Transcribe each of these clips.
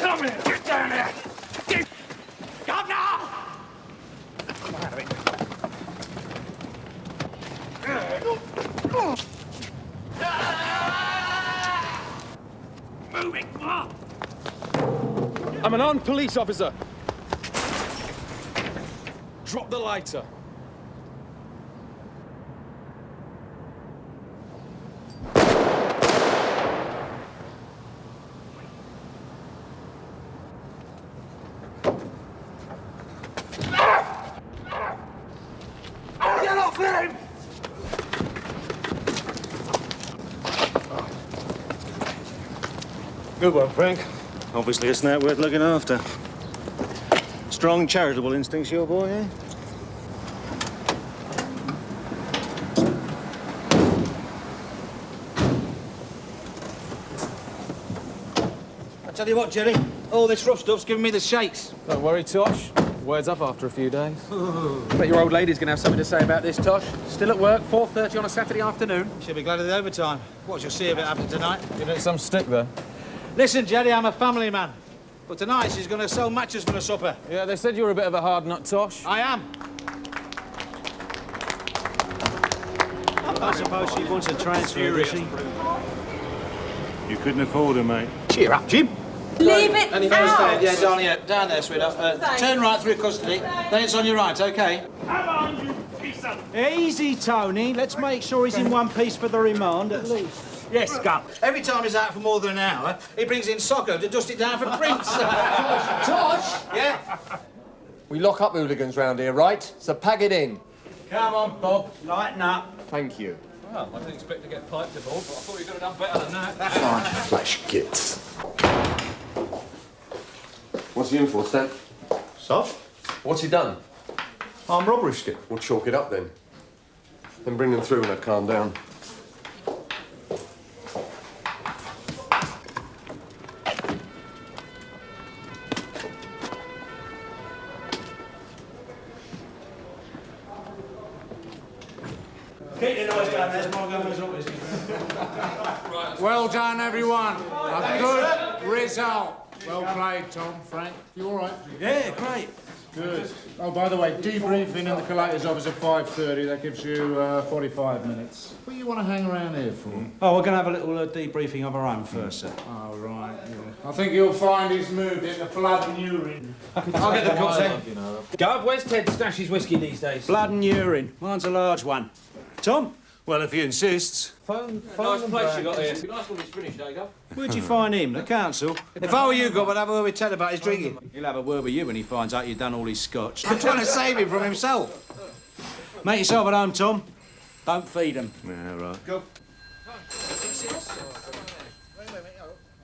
Come here! Get down here! Get... Governor! Come out of it. Moving! I'm an armed police officer. Drop the lighter. Get off him! Good one, Frank. Obviously a snout worth looking after. Strong charitable instincts, your boy, eh? I tell you what, Jerry, all this rough stuff's giving me the shakes. Don't worry, Tosh. Words up after a few days. Bet your old lady's gonna have something to say about this, Tosh. Still at work, 4:30 on a Saturday afternoon. She'll be glad of the overtime. What, you'll see if it happens tonight. Give it some stick, though. Listen, Jerry, I'm a family man. But tonight she's going to sell matches for the supper. Yeah, they said you were a bit of a hard nut, Tosh. I am. I suppose she wants a transfer, does she? You couldn't afford her, mate. Cheer up, Jim. Leave it out! Yeah, darling, yeah. Down there, sweetheart. Turn right through custody, then it's on your right, OK? Come on, you piece of... Easy, Tony. Let's make sure he's in one piece for the remand, at least. Yes, Gun. Every time he's out for more than an hour, he brings in Socko to dust it down for prints. Tosh! Yeah? We lock up hooligans round here, right? So pack it in. Come on, Bob. Lighten up. Thank you. Well, I didn't expect to get piped aboard, but I thought you could have done better than that. Flash gits. What's he in for, Stan? Soft? What's he done? Armed robbery stick. We'll chalk it up then. Then bring them through when they calm down. Keep your noise down, there's more going on. Well done, everyone. A good result. Well played, Tom, Frank. You all right? Yeah, great. Good. Oh, by the way, debriefing in the collector's office at 5:30. That gives you 45 minutes. What do you want to hang around here for? Oh, we're going to have a little debriefing of our own first, sir. Oh, right. Yeah. I think you'll find he's moved into blood and urine. I'll get the cups then. Gov, where's Ted to stash his whiskey these days? Blood and urine. Mine's a large one. Tom? Well, if he insists. Nice place you got here. Nice when it's finished, eh, Gov? Where'd you find him? The council? If I were you, Gov, I'd have a word with Ted about his drinking. He'll have a word with you when he finds out you've done all his scotch. I'm trying to save him from himself. Make yourself at home, Tom. Don't feed him. Yeah, right. Go.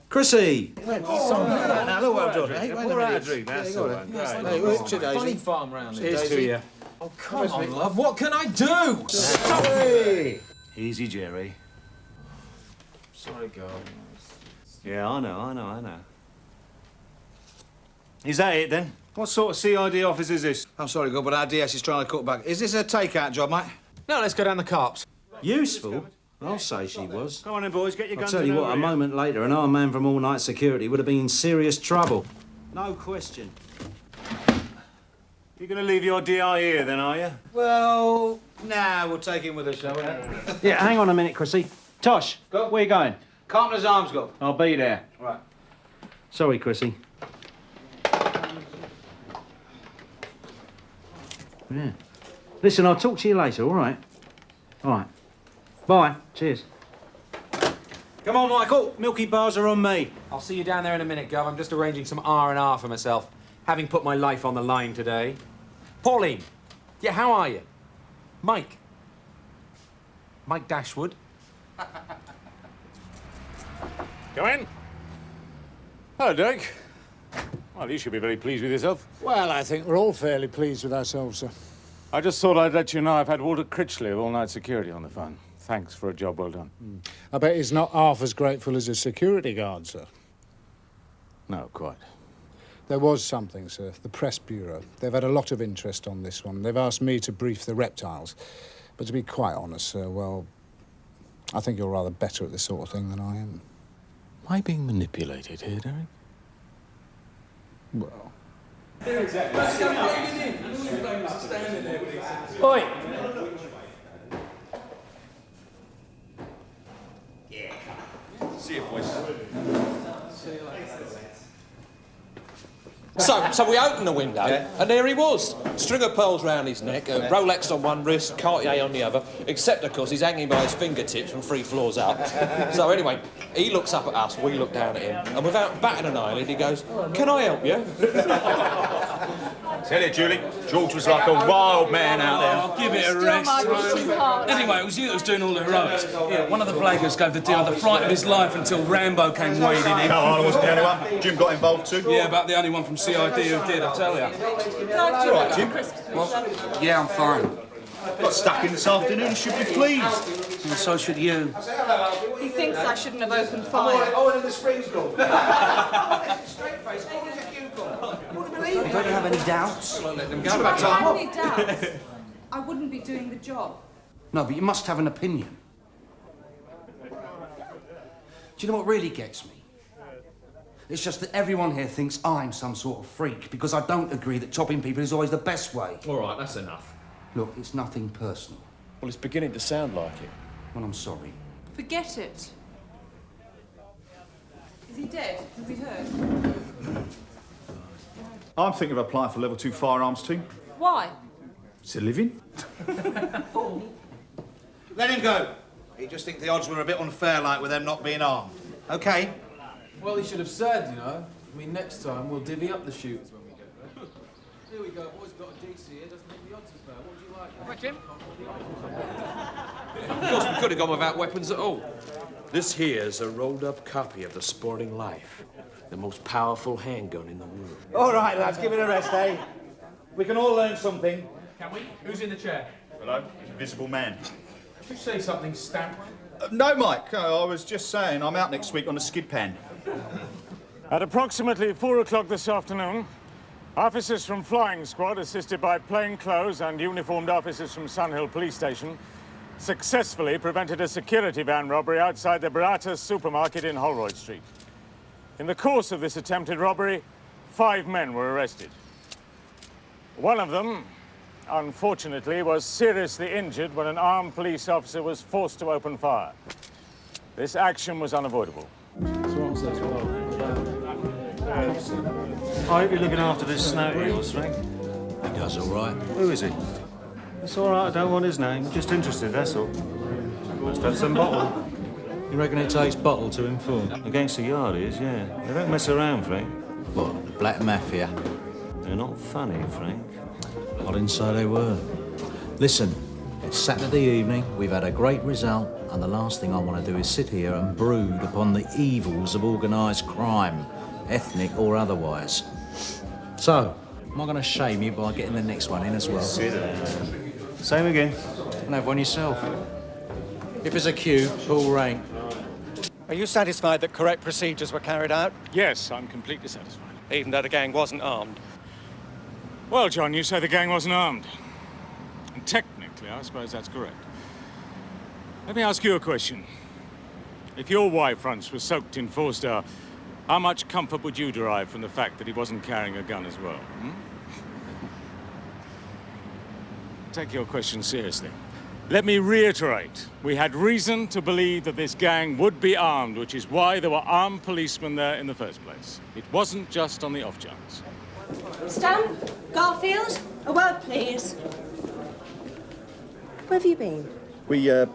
Chrissy! Now, look what I've done. Hey, Pour out a drink, that's the one. Funny farm round here. Here's to you. Oh, come on, love. What can I do? Stop it! Easy, Jerry. Sorry, girl. Yeah, I know. Is that it, then? What sort of CID office is this? I'm sorry, Gov, but our DS is trying to cut back. Is this a takeout job, mate? No, let's go down the carps. Useful? I'll say she was. Come on then, boys, get your I'll guns tell you and what, a over here. moment later, an armed man from all-night security would have been in serious trouble. No question. You're going to leave your DI here, then, are you? Well, nah, we'll take him with us, shall we? Yeah, hang on a minute, Chrissy. Tosh, Go. where you going? Carpenter's Arms, Gov. I'll be there. Right. Sorry, Chrissy. Yeah. Listen, I'll talk to you later, all right? All right. Bye. Cheers. Come on, Michael. Milky bars are on me. I'll see you down there in a minute, Gov. I'm just arranging some R&R for myself, having put my life on the line today. Pauline. Yeah, how are you? Mike. Mike Dashwood. Go in. Hello, Dirk. Well, you should be very pleased with yourself. Well, I think we're all fairly pleased with ourselves, sir. I just thought I'd let you know I've had Walter Critchley of All Night Security on the phone. Thanks for a job well done. I bet he's not half as grateful as a security guard, sir. No, quite. There was something, sir. The Press Bureau. They've had a lot of interest on this one. They've asked me to brief the reptiles. But to be quite honest, sir, well, I think you're rather better at this sort of thing than I am. Am I being manipulated here, Derek? Well, Oi! See you, boys. So we opened the window, and there he was. String of pearls round his neck, a Rolex on one wrist, Cartier on the other, except, of course, he's hanging by his fingertips from 3 floors up. So anyway, he looks up at us, we look down at him, and without batting an eyelid, he goes, "Can I help you?" Tell you, Julie, George was like a wild man out there. I'll give it a rest. Anyway, it was you that was doing all the heroics. Yeah, one of the blaggers gave the deal the fright of his life until Rambo came wading in. Carl wasn't the only one. Jim got involved too. Yeah, about the only one from CID who did, I tell you. All right, Jim. What? Yeah, I'm fine. Got stuck in this afternoon. You should be pleased. And so should you. He thinks I shouldn't have opened fire. Oh, and the spring's gone. Don't you have any doubts? If I had any doubts, I wouldn't be doing the job. No, but you must have an opinion. Do you know what really gets me? It's just that everyone here thinks I'm some sort of freak because I don't agree that chopping people is always the best way. All right, that's enough. Look, it's nothing personal. Well, it's beginning to sound like it. Well, I'm sorry. Forget it. Is he dead? Have we heard? I'm thinking of applying for level 2 firearms team. Why? It's a living. Let him go. He just thinks the odds were a bit unfair, like, with them not being armed. OK? Well, he should have said, you know. I mean, next time we'll divvy up the shooters when we get there. Here we go, boys. Got a DC here. Doesn't make the odds fair. What would you like? Right, Jim? Of course, we could have gone without weapons at all. This here's a rolled-up copy of the Sporting Life, the most powerful handgun in the world. All right, lads, give it a rest, eh? We can all learn something. Can we? Who's in the chair? Hello, invisible man. Did you say something, Stamp? No, Mike. I was just saying I'm out next week on a skid pan. At approximately 4 o'clock this afternoon, officers from Flying Squad, assisted by plainclothes and uniformed officers from Sunhill Police Station, successfully prevented a security van robbery outside the Baratas supermarket in Holroyd Street. In the course of this attempted robbery, 5 men were arrested. One of them, unfortunately, was seriously injured when an armed police officer was forced to open fire. This action was unavoidable. I hope you're looking after this snout of yours, Frank. He does all right. Who is he? It's all right, I don't want his name. Just interested, that's all. Must have some bottle. You reckon it takes bottle to inform? Against the yard is, yeah. They don't mess around, Frank. What, the Black Mafia? They're not funny, Frank. I didn't say they were. Listen, it's Saturday evening, we've had a great result, and the last thing I want to do is sit here and brood upon the evils of organised crime, ethnic or otherwise. So, am I going to shame you by getting the next one in as well? Sit down. Same again. And have one yourself. If it's a queue, pull rank. Are you satisfied that correct procedures were carried out? Yes, I'm completely satisfied. Even though the gang wasn't armed? Well, John, you say the gang wasn't armed. And technically, I suppose that's correct. Let me ask you a question. If your wife once was soaked in 4-star, how much comfort would you derive from the fact that he wasn't carrying a gun as well? Take your question seriously. Let me reiterate, we had reason to believe that this gang would be armed, which is why there were armed policemen there in the first place. It wasn't just on the off chance. Stamp, Garfield, a word, please. Where have you been? We, down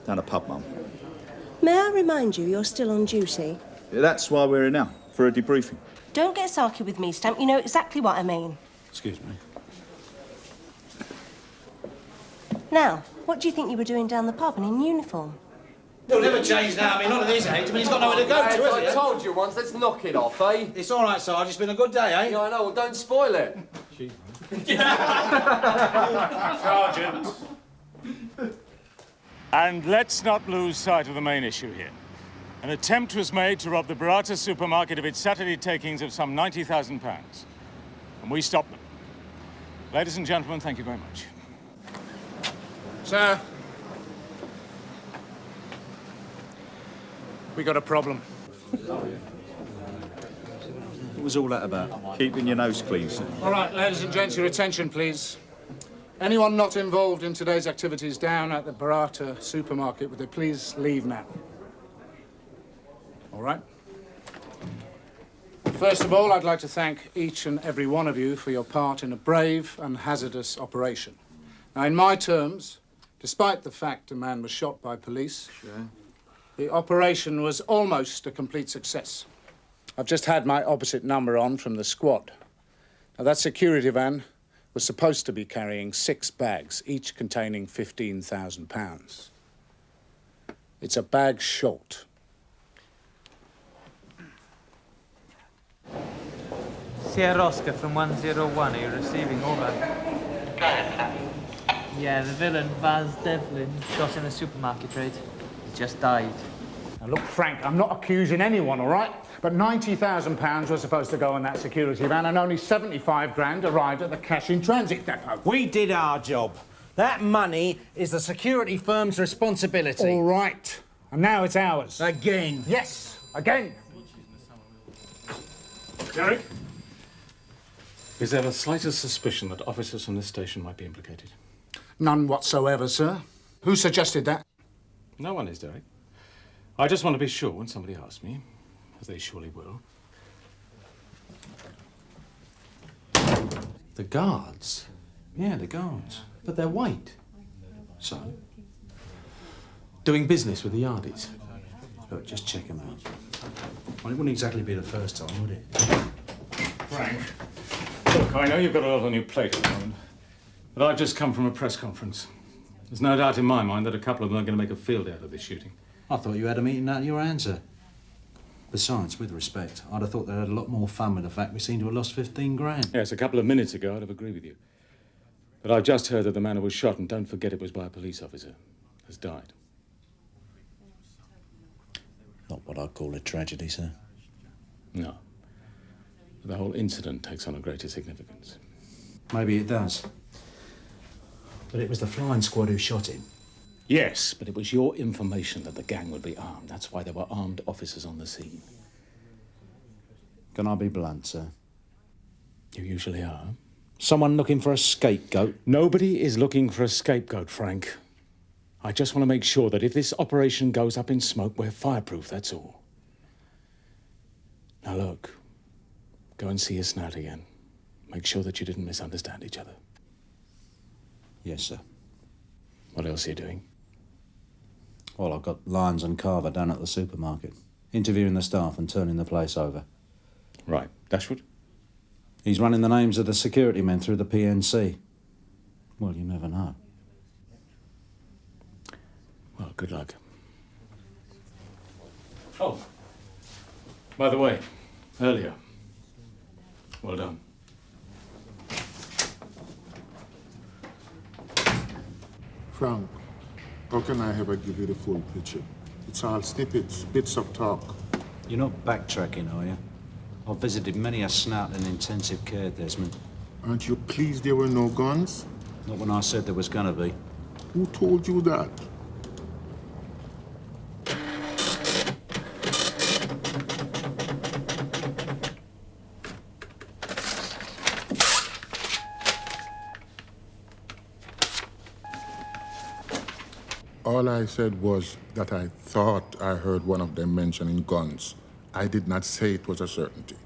a pub, Mum. May I remind you you're still on duty? That's why we're here now, for a debriefing. Don't get sarky with me, Stamp. You know exactly what I mean. Excuse me. Now, what do you think you were doing down the pub and in uniform? They'll never change now. I mean, not at his age. I mean, he's got nowhere to go to, has he? I told you once, let's knock it off, eh? It's all right, Sarge. It's been a good day, eh? Yeah, I know. Well, don't spoil it. Sergeant. And let's not lose sight of the main issue here. An attempt was made to rob the Barata supermarket of its Saturday takings of some £90,000. And we stopped them. Ladies and gentlemen, thank you very much. Sir. We got a problem. What was all that about? Keeping your nose clean, sir. All right, ladies and gents, your attention, please. Anyone not involved in today's activities down at the Barata supermarket, would they please leave now? All right. First of all, I'd like to thank each and every one of you for your part in a brave and hazardous operation. Now, in my terms, despite the fact a man was shot by police, the operation was almost a complete success. I've just had my opposite number on from the squad. Now, that security van was supposed to be carrying 6 bags, each containing £15,000. It's a bag short. Sierra Oscar from 101, are you receiving? Over. Go ahead, sir. Yeah, the villain, Vaz Devlin, shot in the supermarket raid. He just died. Now, look, Frank, I'm not accusing anyone, all right? But £90,000 was supposed to go in that security van, and only 75 grand arrived at the cash-in-transit depot. We did our job. That money is the security firm's responsibility. All right. And now it's ours. Again. Yes, again. Derek? Is there the slightest suspicion that officers from this station might be implicated? None whatsoever, sir. Who suggested that? No one is, Derek. I just want to be sure when somebody asks me, as they surely will. The guards? Yeah, the guards. But they're white. So? Doing business with the Yardies. Look, just check them out. Well, it wouldn't exactly be the first time, would it? Frank, look, I know you've got a lot on your plate at the moment, but I've just come from a press conference. There's no doubt in my mind that a couple of them are going to make a field out of this shooting. I thought you had a meeting out of your hands, sir. Besides, with respect, I'd have thought they had a lot more fun with the fact we seem to have lost 15 grand. Yes, a couple of minutes ago I'd have agreed with you. But I've just heard that the man who was shot, and don't forget it was by a police officer, has died. Not what I'd call a tragedy, sir. No. The whole incident takes on a greater significance. Maybe it does. But it was the flying squad who shot him. Yes, but it was your information that the gang would be armed. That's why there were armed officers on the scene. Can I be blunt, sir? You usually are. Someone looking for a scapegoat? Nobody is looking for a scapegoat, Frank. I just want to make sure that if this operation goes up in smoke, we're fireproof, that's all. Now look, go and see your snout again. Make sure that you didn't misunderstand each other. Yes, sir. What else are you doing? Well, I've got Lyons and Carver down at the supermarket, interviewing the staff and turning the place over. Right. Dashwood? He's running the names of the security men through the PNC. Well, you never know. Well, good luck. Oh, by the way, earlier. Well done. Frank, how can I ever give you the full picture? It's all snippets, bits of talk. You're not backtracking, are you? I've visited many a snout in intensive care, Desmond. Aren't you pleased there were no guns? Not when I said there was gonna be. Who told you that? All I said was that I thought I heard one of them mentioning guns. I did not say it was a certainty.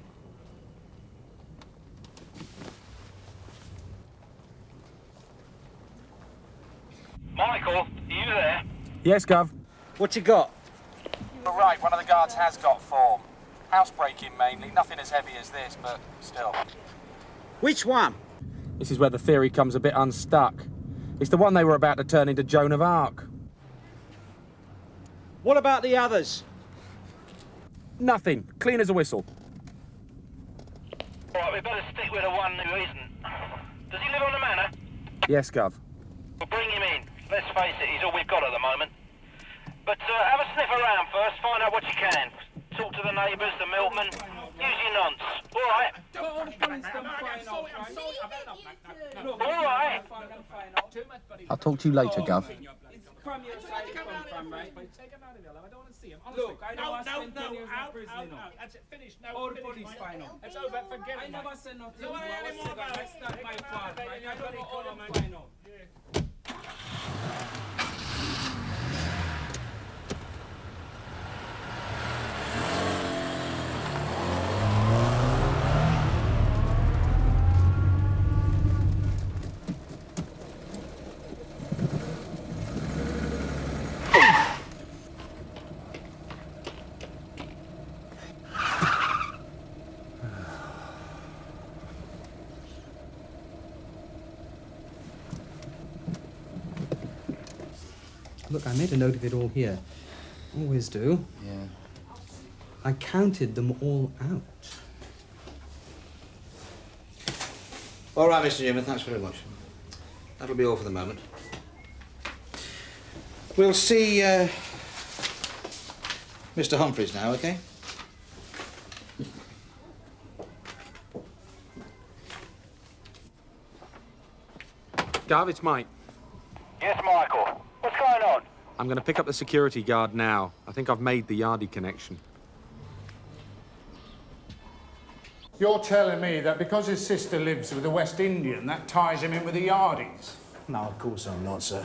Michael, are you there? Yes, Gov. What you got? Right, one of the guards has got form. Housebreaking mainly, nothing as heavy as this, but still. Which one? This is where the theory comes a bit unstuck. It's the one they were about to turn into Joan of Arc. What about the others? Nothing. Clean as a whistle. All right, we better stick with the one who isn't. Does he live on the manor? Yes, Gov. We'll bring him in. Let's face it, he's all we've got at the moment. But have a sniff around first, find out what you can. Talk to the neighbours, the milkman. Use your nonce. All right? All right. I'll talk to you later, Gov. Look, I out. That's it, finished. No, all finished, final. It's over, forget it, I never said nothing. No, that's not my fault. I got it all on my final. Look, I made a note of it all here. Always do. Yeah. I counted them all out. All right, Mr. Newman, thanks very much. That'll be all for the moment. We'll see Mr. Humphreys now, OK? Gav, it's Mike. Yes, Michael. What's going on? I'm going to pick up the security guard now. I think I've made the Yardie connection. You're telling me that because his sister lives with a West Indian, that ties him in with the Yardies? No, of course I'm not, sir.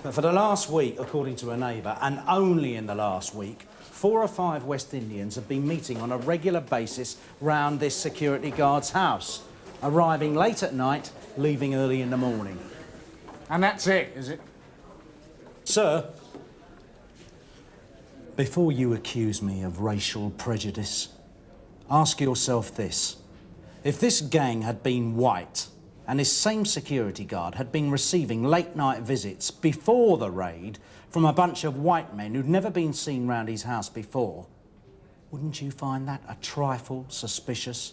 But for the last week, according to a neighbour, and only in the last week, 4 or 5 West Indians have been meeting on a regular basis round this security guard's house, arriving late at night, leaving early in the morning. And that's it, is it? Sir, before you accuse me of racial prejudice, ask yourself this. If this gang had been white and this same security guard had been receiving late-night visits before the raid from a bunch of white men who'd never been seen round his house before, wouldn't you find that a trifle suspicious?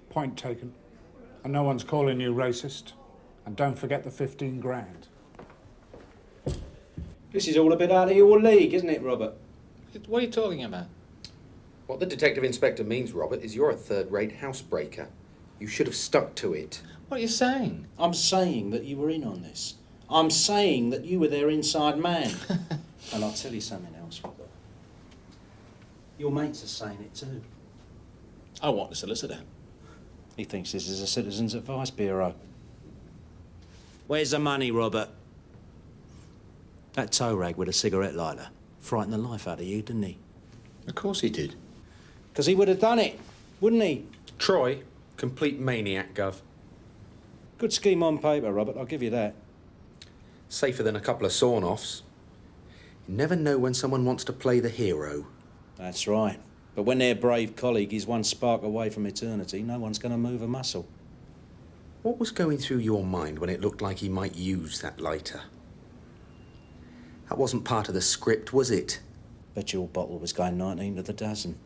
Point taken. And no one's calling you racist. And don't forget the 15 grand. This is all a bit out of your league, isn't it, Robert? What are you talking about? What the detective inspector means, Robert, is you're a third-rate housebreaker. You should have stuck to it. What are you saying? I'm saying that you were in on this. I'm saying that you were their inside man. And I'll tell you something else, Robert. Your mates are saying it too. I want the solicitor. He thinks this is a Citizens Advice Bureau. Where's the money, Robert? That tow rag with a cigarette lighter frightened the life out of you, didn't he? Of course he did. Because he would have done it, wouldn't he? Troy, complete maniac, Gov. Good scheme on paper, Robert, I'll give you that. Safer than a couple of sawn-offs. You never know when someone wants to play the hero. That's right. But when their brave colleague is one spark away from eternity, no one's going to move a muscle. What was going through your mind when it looked like he might use that lighter? That wasn't part of the script, was it? Bet your bottle was going 19 to the dozen.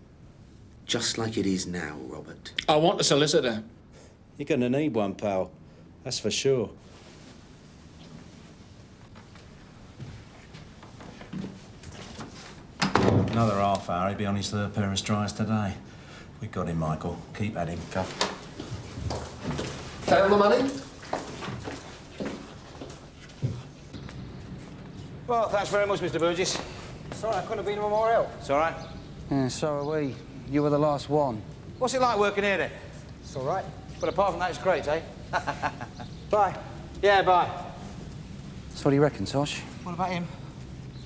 Just like it is now, Robert. I want a solicitor. You're going to need one, pal. That's for sure. Another half hour, he'd be on his third pair of strides today. We got him, Michael. Keep at him, Cuff. Found the money? Well, thanks very much, Mr. Burgess. Sorry, I couldn't have been more help. It's all right. Yeah, so are we. You were the last one. What's it like working here, then? It's all right. But apart from that, it's great, eh? Bye. Yeah, bye. So what do you reckon, Tosh? What about him?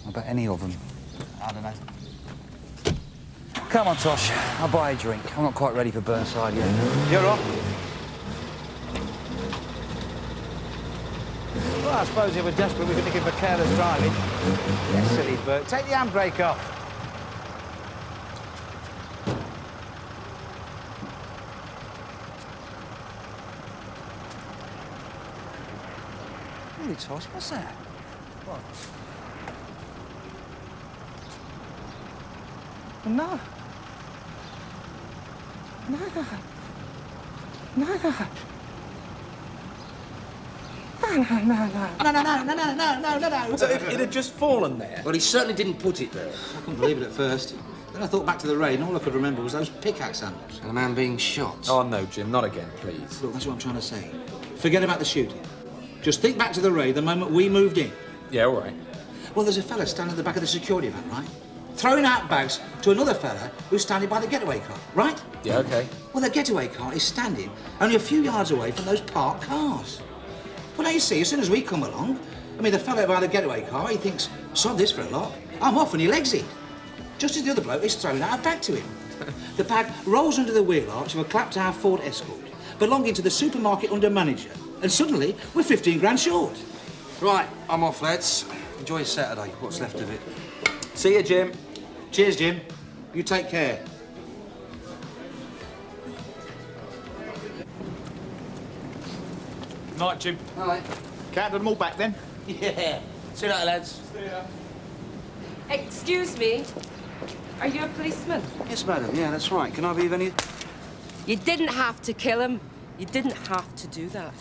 What about any of them? I don't know. Come on, Tosh. I'll buy a drink. I'm not quite ready for Burnside yet. You're on. Well, I suppose if we're desperate, we could nick him for careless driving. Yeah, silly Bert. Take the handbrake off. Really, Tosh? What's that? What? No. No. No. No. So it had just fallen there? Well, he certainly didn't put it there. I couldn't believe it at first. Then I thought back to the raid, and all I could remember was those pickaxe handles and a man being shot. Oh, no, Jim, not again, please. Look, that's what I'm trying to say. Forget about the shooting. Just think back to the raid the moment we moved in. Yeah, all right. Well, there's a fella standing at the back of the security van, right? throwing out bags to another fella who's standing by the getaway car, right? Yeah, OK. Well, the getaway car is standing only a few yards away from those parked cars. Well, now you see, as soon as we come along, I mean, the fella by the getaway car, he thinks, sod this for a lot, I'm off, and he legs it. Just as the other bloke is throwing out a bag to him. The bag rolls under the wheel arch of a clapped-out Ford Escort, belonging to the supermarket under manager, and suddenly we're 15 grand short. Right, I'm off, lads. Enjoy Saturday, what's left of it. See you, Jim. Cheers, Jim. You take care. Night, Jim. Night. Counted them all back then? Yeah. See you later, lads. See ya. Excuse me. Are you a policeman? Yes, madam, yeah, that's right. Can I be of any... You didn't have to kill him. You didn't have to do that.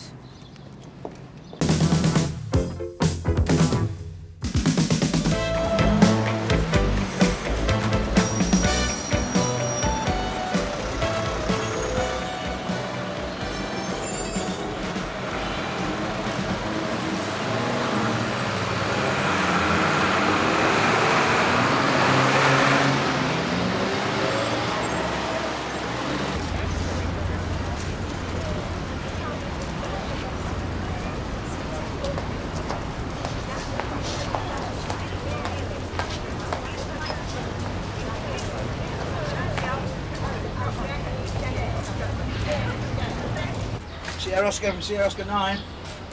Sierra Oscar from Sierra Oscar 9.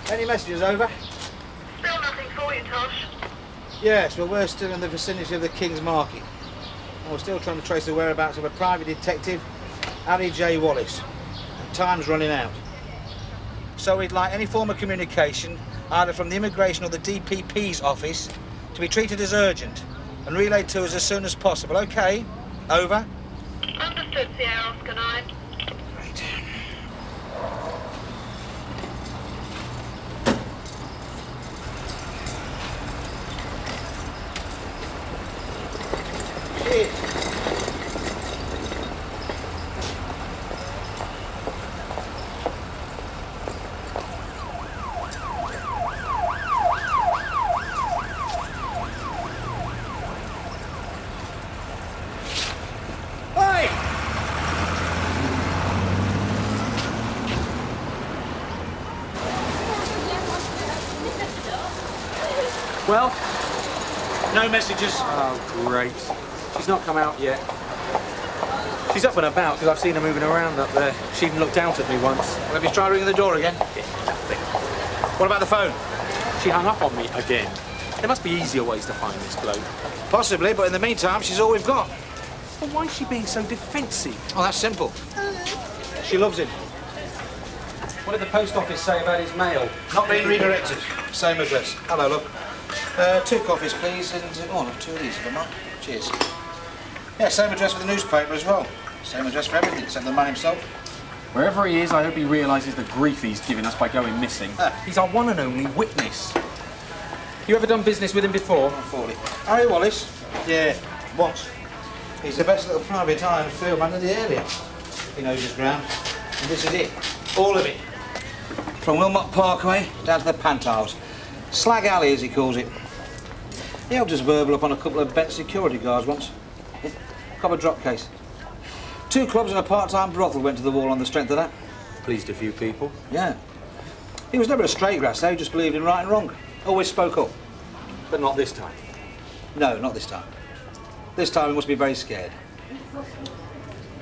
Any messages over? Still nothing for you, Tosh. Yes, well, we're still in the vicinity of the King's Market. And we're still trying to trace the whereabouts of a private detective, Harry J. Wallace. And time's running out. So we'd like any form of communication, either from the Immigration or the DPP's office, to be treated as urgent and relayed to us as soon as possible, OK? Over. Understood, Sierra Oscar 9. Great. Cheers. Well? No messages. Oh, great. She's not come out yet. She's up and about because I've seen her moving around up there. She even looked out at me once. Well, have you tried ringing the door again? Yeah, nothing. What about the phone? She hung up on me again. There must be easier ways to find this bloke. Possibly, but in the meantime, she's all we've got. Well, why is she being so defensive? Oh, that's simple. She loves him. What did the post office say about his mail? Not being redirected. Same address. Hello, love. 2 coffees, please, and... Oh, no, 2 of these, if I'm right. Cheers. Yeah, same address for the newspaper as well. Same address for everything, except the man himself. Wherever he is, I hope he realises the grief he's given us by going missing. He's our one and only witness. You ever done business with him before? 40. Harry Wallace? Yeah, once. He's the best little private eye and field man in the area. He knows his ground. And this is it. All of it. From Wilmot Parkway down to the Pantiles. Slag Alley, as he calls it. He helped us verbal up on a couple of bent security guards once. Copper drop case. 2 clubs and a part-time brothel went to the wall on the strength of that. Pleased a few people. Yeah. He was never a straight grass, though. He just believed in right and wrong. Always spoke up. But not this time. No, not this time. This time he must be very scared.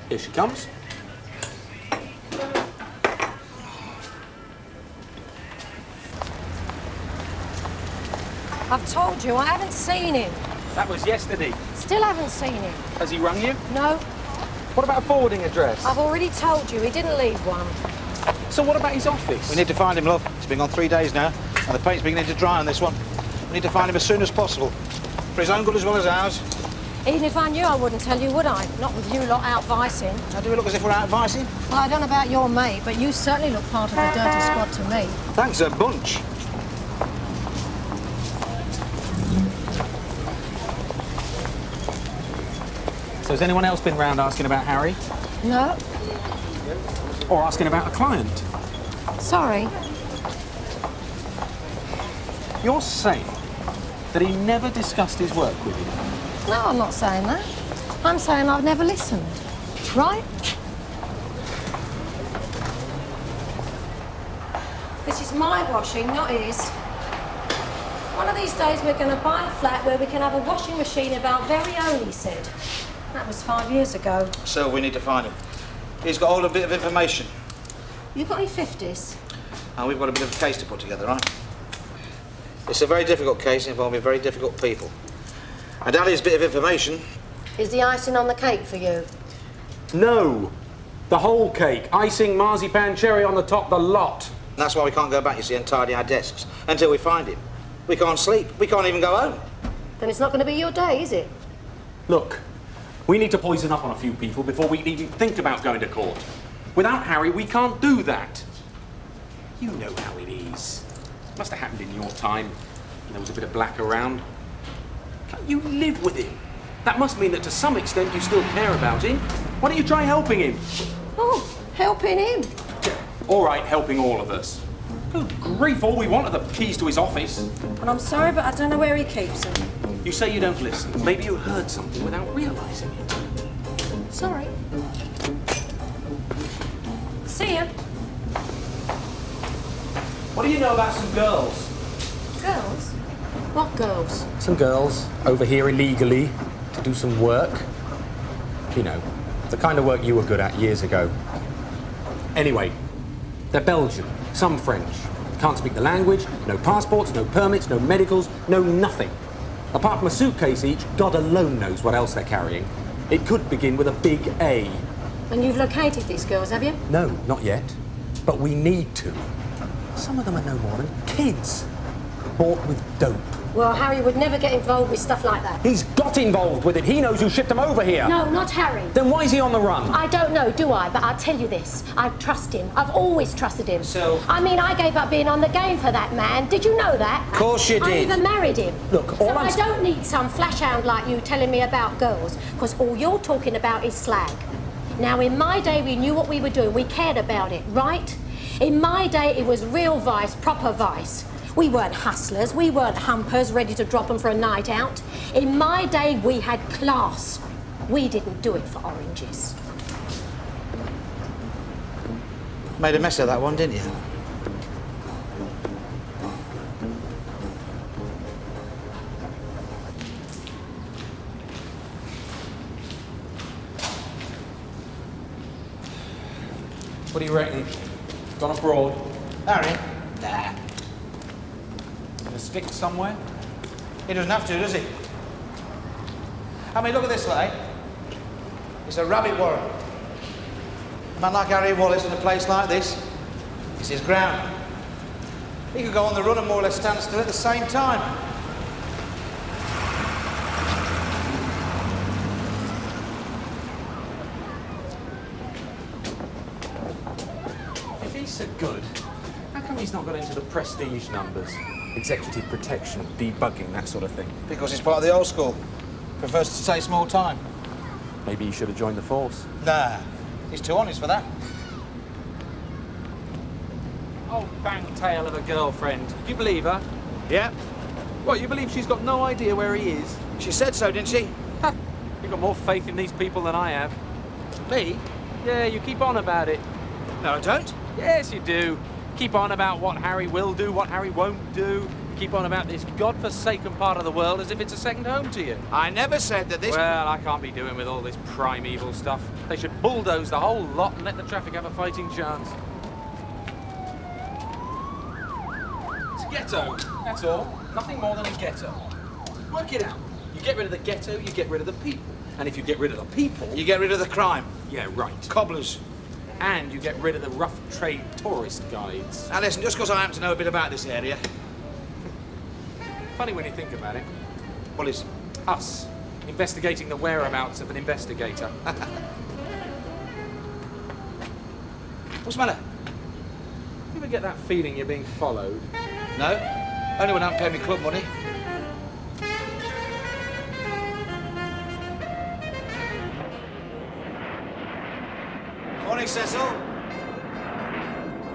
Here she comes. I've told you, I haven't seen him. That was yesterday. Still haven't seen him. Has he rung you? No. What about a forwarding address? I've already told you, he didn't leave one. So what about his office? We need to find him, love. It's been gone 3 days now, and the paint's beginning to dry on this one. We need to find him as soon as possible. For his own good as well as ours. Even if I knew, I wouldn't tell you, would I? Not with you lot out vicing. How do we look as if we're out vicing? Well, I don't know about your mate, but you certainly look part of the dirty squad to me. Thanks a bunch. So has anyone else been round asking about Harry? No. Or asking about a client? Sorry. You're saying that he never discussed his work with you? No, I'm not saying that. I'm saying I've never listened. Right? This is my washing, not his. One of these days we're going to buy a flat where we can have a washing machine of our very own, he said. That was 5 years ago. So we need to find him. He's got all a bit of information. You got any 50s? And we've got a bit of a case to put together, right? It's a very difficult case involving very difficult people. And Ali's bit of information... Is the icing on the cake for you? No. The whole cake. Icing, marzipan, cherry on the top, the lot. And that's why we can't go back, you see, and tidy our desks until we find him. We can't sleep. We can't even go home. Then it's not going to be your day, is it? Look, we need to poison up on a few people before we even think about going to court. Without Harry, we can't do that. You know how it is. Must have happened in your time. There was a bit of black around. You live with him. That must mean that to some extent you still care about him. Why don't you try helping him? Oh, helping him? All right, helping all of us. Good grief, all we want are the keys to his office. Well, I'm sorry, but I don't know where he keeps them. You say you don't listen. Maybe you heard something without realising it. Sorry. See ya. What do you know about some girls? Girls? What girls? Some girls over here illegally to do some work. You know, the kind of work you were good at years ago. Anyway, they're Belgian, some French. Can't speak the language, no passports, no permits, no medicals, no nothing. Apart from a suitcase each, God alone knows what else they're carrying. It could begin with a big A. And you've located these girls, have you? No, not yet. But we need to. Some of them are no more than kids. Bought with dope. Well, Harry would never get involved with stuff like that. He's got involved with it. He knows who shipped them over here. No, not Harry. Then why is he on the run? I don't know, do I? But I'll tell you this. I trust him. I've always trusted him. So? I mean, I gave up being on the game for that man. Did you know that? Of course you did. I even married him. Look, so I don't need some flash hound like you telling me about girls, because all you're talking about is slag. Now, in my day, we knew what we were doing. We cared about it, right? In my day, it was real vice, proper vice. We weren't hustlers, we weren't humpers ready to drop them for a night out. In my day, we had class. We didn't do it for oranges. Made a mess of that one, didn't you? What do you reckon? Gone abroad? Harry? Nah. Gonna stick somewhere? He doesn't have to, does he? I mean, look at this, like. It's a rabbit warren. A man like Harry Wallace in a place like this, it's his ground. He could go on the run and more or less stand still at the same time. If he's so good, how come he's not got into the prestige numbers? Executive protection, debugging, that sort of thing. Because he's part of the old school. Prefers to take small time. Maybe he should have joined the force. Nah, he's too honest for that. Old bang-tail of a girlfriend. Do you believe her? Yeah. What, you believe she's got no idea where he is? She said so, didn't she? Ha! You've got more faith in these people than I have. Me? Yeah, you keep on about it. No, I don't. Yes, you do. Keep on about what Harry will do, what Harry won't do. Keep on about this godforsaken part of the world as if it's a second home to you. I never said that this... Well, I can't be doing with all this primeval stuff. They should bulldoze the whole lot and let the traffic have a fighting chance. It's a ghetto, that's all. Nothing more than a ghetto. Work it out. You get rid of the ghetto, you get rid of the people. And if you get rid of the people... You get rid of the crime. Yeah, right. Cobblers. And you get rid of the rough trade tourist guides. Now listen, just because I happen to know a bit about this area... Funny when you think about it. What is? Us. Investigating the whereabouts of an investigator. What's the matter? You ever get that feeling you're being followed? No. Only when I don't pay me club money. Morning, Cecil.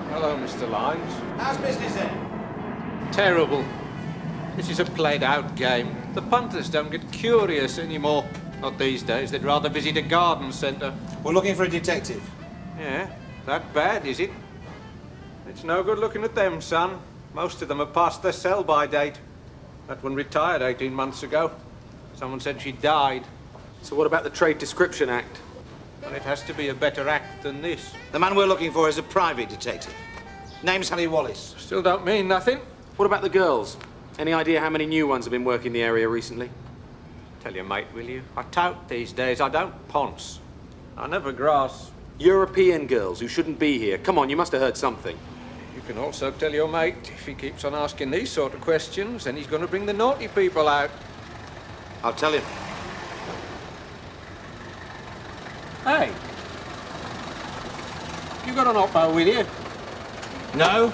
Hello, Mr. Lyons. How's business then? Terrible. This is a played-out game. The punters don't get curious anymore. Not these days. They'd rather visit a garden centre. We're looking for a detective. Yeah, that bad, is it? It's no good looking at them, son. Most of them have passed their sell-by date. That one retired 18 months ago. Someone said she died. So what about the Trade Description Act? Well, it has to be a better act than this. The man we're looking for is a private detective. Name's Harry Wallace. Still don't mean nothing. What about the girls? Any idea how many new ones have been working the area recently? Tell your mate, will you? I tout these days. I don't ponce. I never grass. European girls who shouldn't be here. Come on, you must have heard something. You can also tell your mate, if he keeps on asking these sort of questions, then he's going to bring the naughty people out. I'll tell him. Hey. You got an oppo with you? No.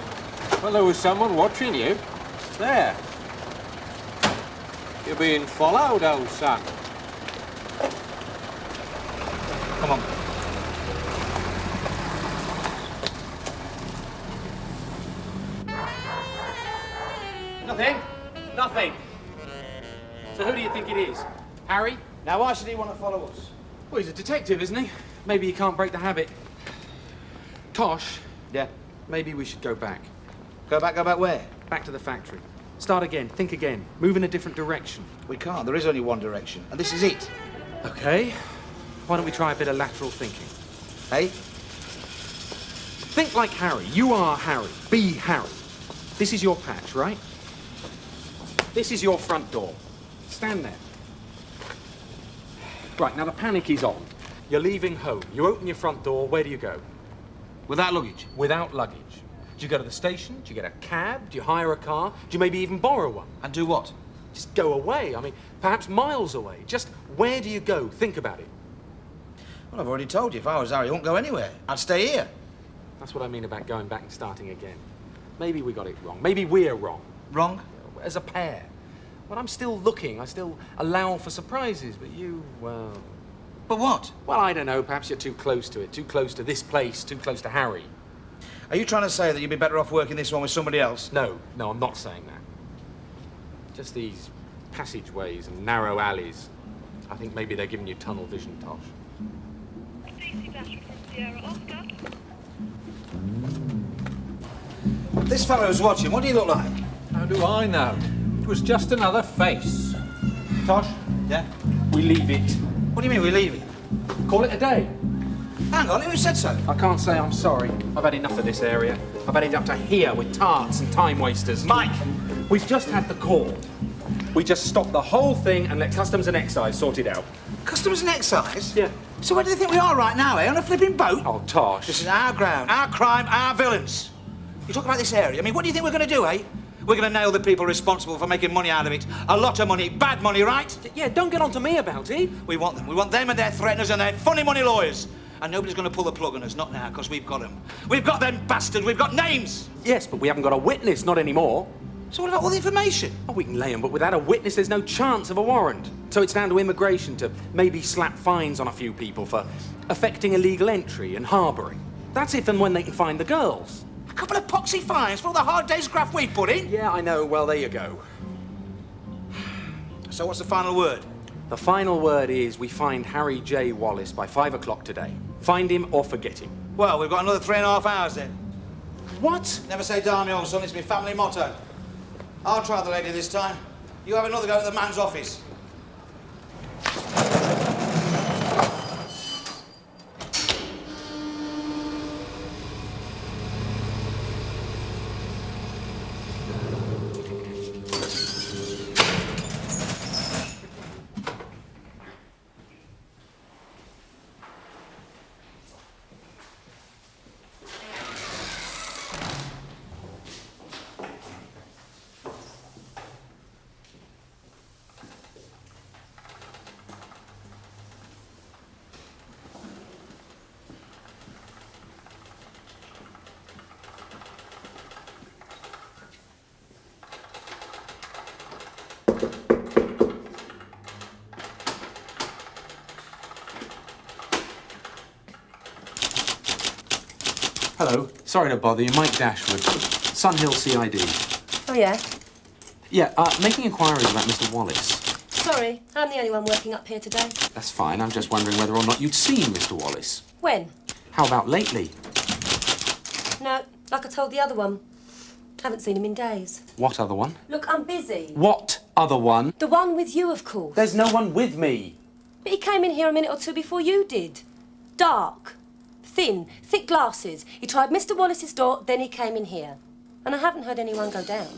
Well, there was someone watching you. There. You're being followed, old son. Come on. Nothing? Nothing. So who do you think it is? Harry? Now, why should he want to follow us? Well, he's a detective, isn't he? Maybe he can't break the habit. Tosh? Yeah? Maybe we should go back. Go back where? Back to the factory. Start again, think again, move in a different direction. We can't. There is only one direction, and this is it. Okay. Why don't we try a bit of lateral thinking? Hey? Think like Harry. You are Harry. Be Harry. This is your patch, right? This is your front door. Stand there. Right, now the panic is on. You're leaving home. You open your front door. Where do you go? Without luggage? Without luggage. Do you go to the station? Do you get a cab? Do you hire a car? Do you maybe even borrow one? And do what? Just go away. I mean, perhaps miles away. Just where do you go? Think about it. Well, I've already told you, if I was Harry, I won't go anywhere. I'd stay here. That's what I mean about going back and starting again. Maybe we got it wrong. Maybe we're wrong. Wrong? As a pair. But I'm still looking. I still allow for surprises. But you, well... But what? Well, I don't know. Perhaps you're too close to it. Too close to this place. Too close to Harry. Are you trying to say that you'd be better off working this one with somebody else? No, I'm not saying that. Just these passageways and narrow alleys. I think maybe they're giving you tunnel vision, Tosh. Dashwood from Sierra Oscar. This fellow's watching. What do you look like? How do I know? It was just another face. Tosh? Yeah? We leave it. What do you mean we leave it? Call it a day. Hang on, who said so? I can't say I'm sorry. I've had enough of this area. I've had it up to here with tarts and time wasters. Mike! We've just had the call. We just stopped the whole thing and let Customs and Excise sort it out. Customs and Excise? Yeah. So where do they think we are right now, eh? On a flipping boat? Oh, Tosh. This is our ground, our crime, our villains. You talk about this area. I mean, what do you think we're going to do, eh? We're going to nail the people responsible for making money out of it. A lot of money, bad money, right? Yeah, don't get on to me about it. We want them. We want them and their threateners and their funny money lawyers. And nobody's going to pull the plug on us, not now, because we've got them. We've got them bastards, we've got names! Yes, but we haven't got a witness, not anymore. So what about all the information? Oh, we can lay them, but without a witness, there's no chance of a warrant. So it's down to immigration to maybe slap fines on a few people for affecting illegal entry and harbouring. That's if and when they can find the girls. A couple of poxy fines for all the hard day's graft we've put in? Yeah, I know. Well, there you go. So what's the final word? The final word is we find Harry J. Wallace by 5 o'clock today. Find him or forget him. Well, we've got another 3.5 hours then. What? Never say die, my old son. It's my family motto. I'll try the lady this time. You have another go at the man's office. Hello. Sorry to bother you. Mike Dashwood. Sun Hill CID. Oh, yeah? Yeah, making inquiries about Mr. Wallace. Sorry, I'm the only one working up here today. That's fine. I'm just wondering whether or not you'd seen Mr. Wallace. When? How about lately? No, like I told the other one. Haven't seen him in days. What other one? Look, I'm busy. What other one? The one with you, of course. There's no one with me. But he came in here a minute or two before you did. Dark, thin, thick glasses. He tried Mr. Wallace's door, then he came in here. And I haven't heard anyone go down.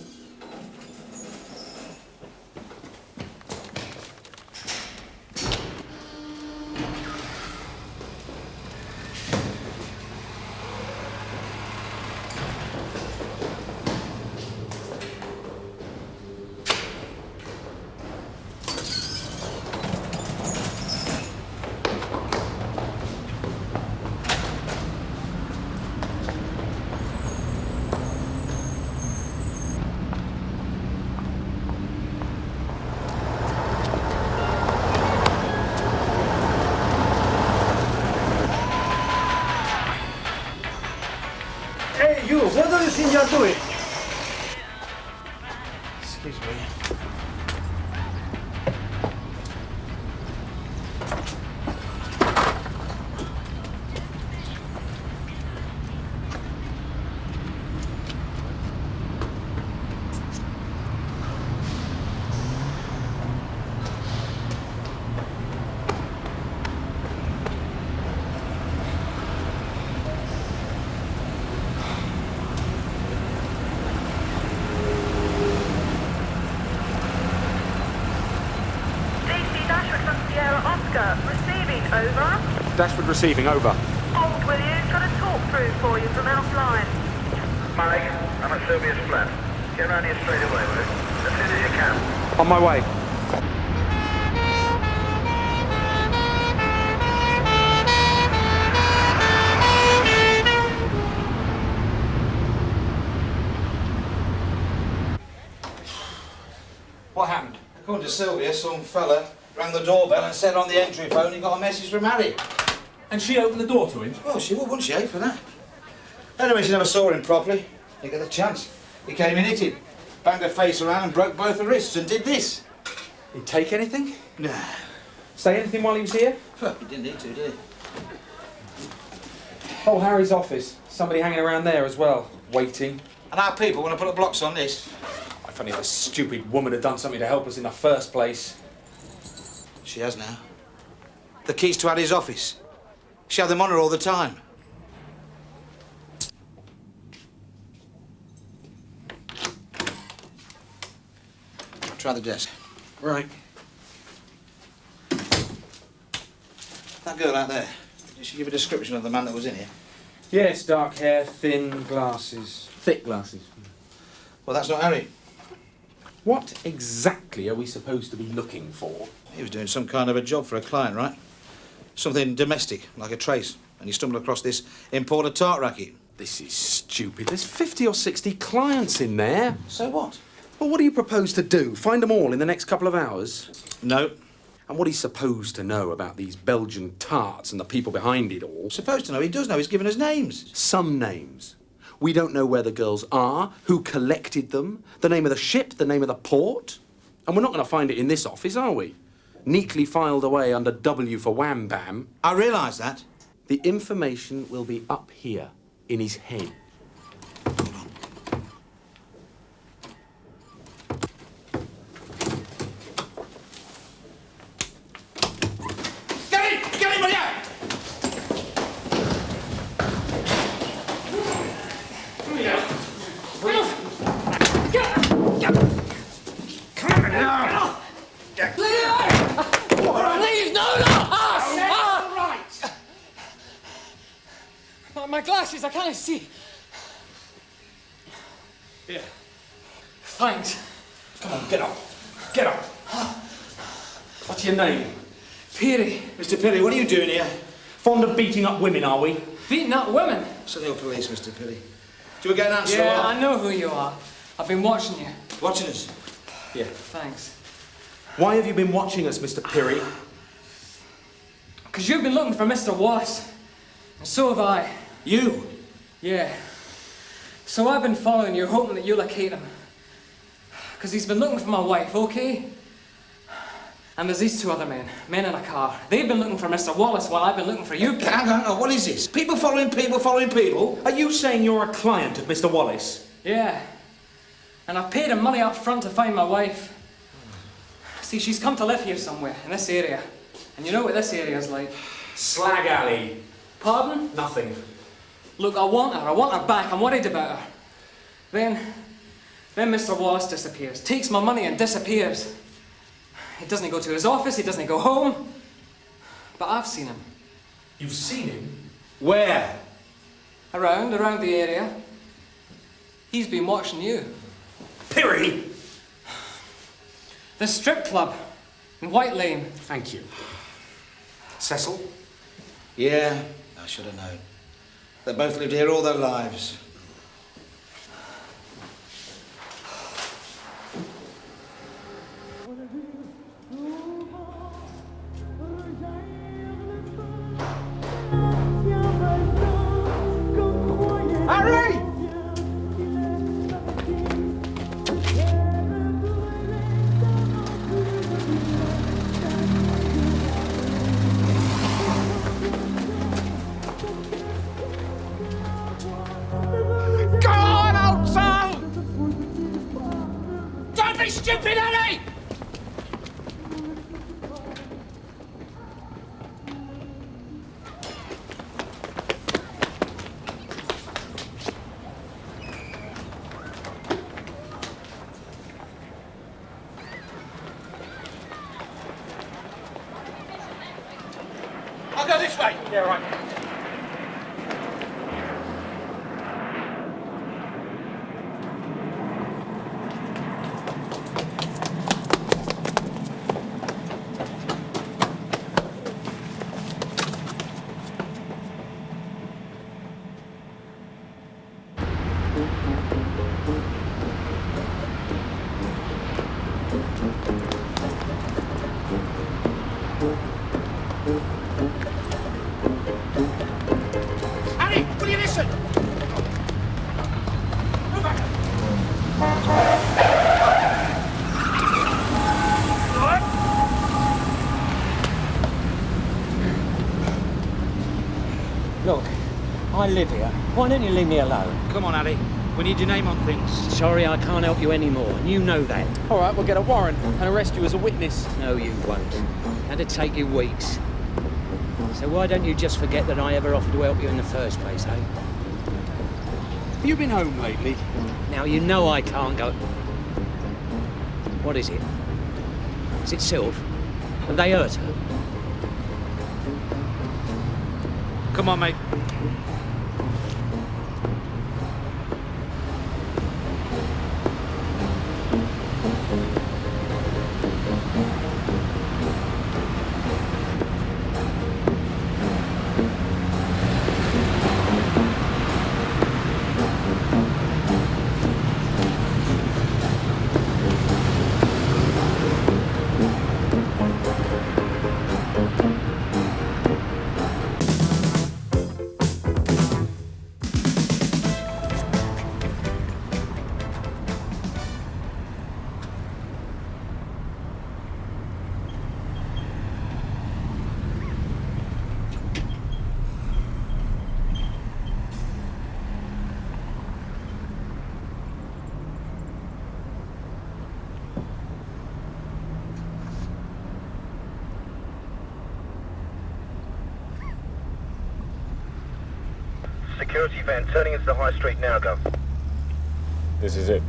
What do you think you're doing? Excuse me. Dashwood receiving, over. Hold, will you? Got a talk through for you from outline. Mike, I'm at Sylvia's flat. Get around here straight away, will you? As soon as you can. On my way. What happened? According to Sylvia, some fella rang the doorbell and said on the entry phone he got a message from Harry. And she opened the door to him? Well, she would, wouldn't she, for that? Anyway, she never saw him properly. Didn't get the chance. He came in hitting, banged her face around and broke both her wrists and did this. Did he take anything? No. Say anything while he was here? Well, he didn't need to, did he? Oh, Harry's office. Somebody hanging around there as well, waiting. And our people want to put the blocks on this. If only the stupid woman had done something to help us in the first place. She has now. The keys to Harry's office. She had them on her all the time. Try the desk. Right. That girl out there, did she give a description of the man that was in here? Yes, dark hair, thin glasses. Thick glasses. Well, that's not Harry. What exactly are we supposed to be looking for? He was doing some kind of a job for a client, right? Something domestic, like a trace. And he stumbled across this imported tart racket. This is stupid. There's 50 or 60 clients in there. So what? Well, what do you propose to do? Find them all in the next couple of hours? No. And what he's supposed to know about these Belgian tarts and the people behind it all? Supposed to know? He does know. He's given us names. Some names. We don't know where the girls are, who collected them, the name of the ship, the name of the port. And we're not going to find it in this office, are we? Neatly filed away under W for Wham Bam. I realise that. The information will be up here, in his head. Get him, will ya? Please, no! My glasses, I can't see. Here. Thanks. Come on, get up. Get up. What's your name? Peary. Mr. Perry, what are you doing here? Fond of beating up women, are we? Beating up women? Sunil Police, Mr. Perry. Do we get an answer? Yeah, I know who you are. I've been watching you. Watching us? Yeah. Thanks. Why have you been watching us, Mr. Pirry? Because you've been looking for Mr. Wallace. And so have I. You? Yeah. So I've been following you, hoping that you'll locate him. Because he's been looking for my wife, okay? And there's these two other men in a car. They've been looking for Mr. Wallace while I've been looking for you. Hang on, what is this? People following people following people? Are you saying you're a client of Mr. Wallace? Yeah. And I've paid him money up front to find my wife. See, she's come to live here somewhere, in this area. And you know what this area's like. Slag Alley. Pardon? Nothing. Look, I want her back, I'm worried about her. Then Mr. Wallace disappears, takes my money and disappears. He doesn't go to his office, he doesn't go home. But I've seen him. You've seen him? Where? Around the area. He's been watching you. Pirry! The strip club in White Lane. Thank you. Cecil? Yeah, I should have known. They both lived here all their lives. Harry! Go on, old soul! Don't be stupid, Harry! I'll go this way. Yeah, right. Harry, will you listen? Move back. Look, I live here. Why don't you leave me alone? Come on, Addy. We need your name on things. Sorry, I can't help you anymore, and you know that. All right, we'll get a warrant and arrest you as a witness. No, you won't. That'd take you weeks. So why don't you just forget that I ever offered to help you in the first place, eh? Have you been home lately? Now, you know I can't go... What is it? Is it Sylph? Have they hurt her? Come on, mate. Security van turning into the high street now, Gov. This is it.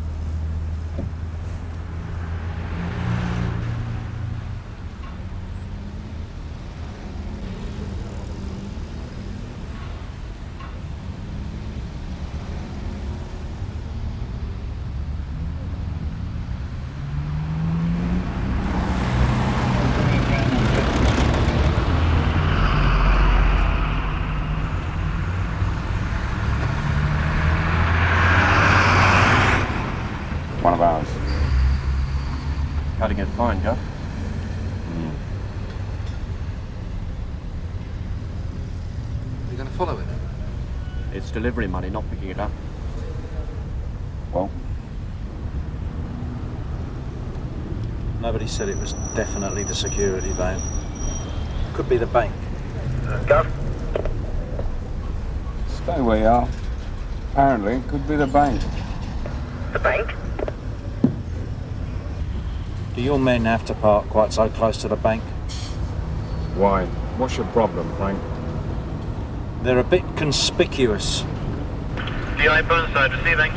One of ours. Cutting it fine, Gov. Are you going to follow it? It's delivery money, not picking it up. Well, Nobody said it was definitely the security van. Could be the bank. Gov? Stay where you are. Apparently, it could be the bank. The bank? Do your men have to park quite so close to the bank? Why? What's your problem, Frank? They're a bit conspicuous. DI Burnside receiving.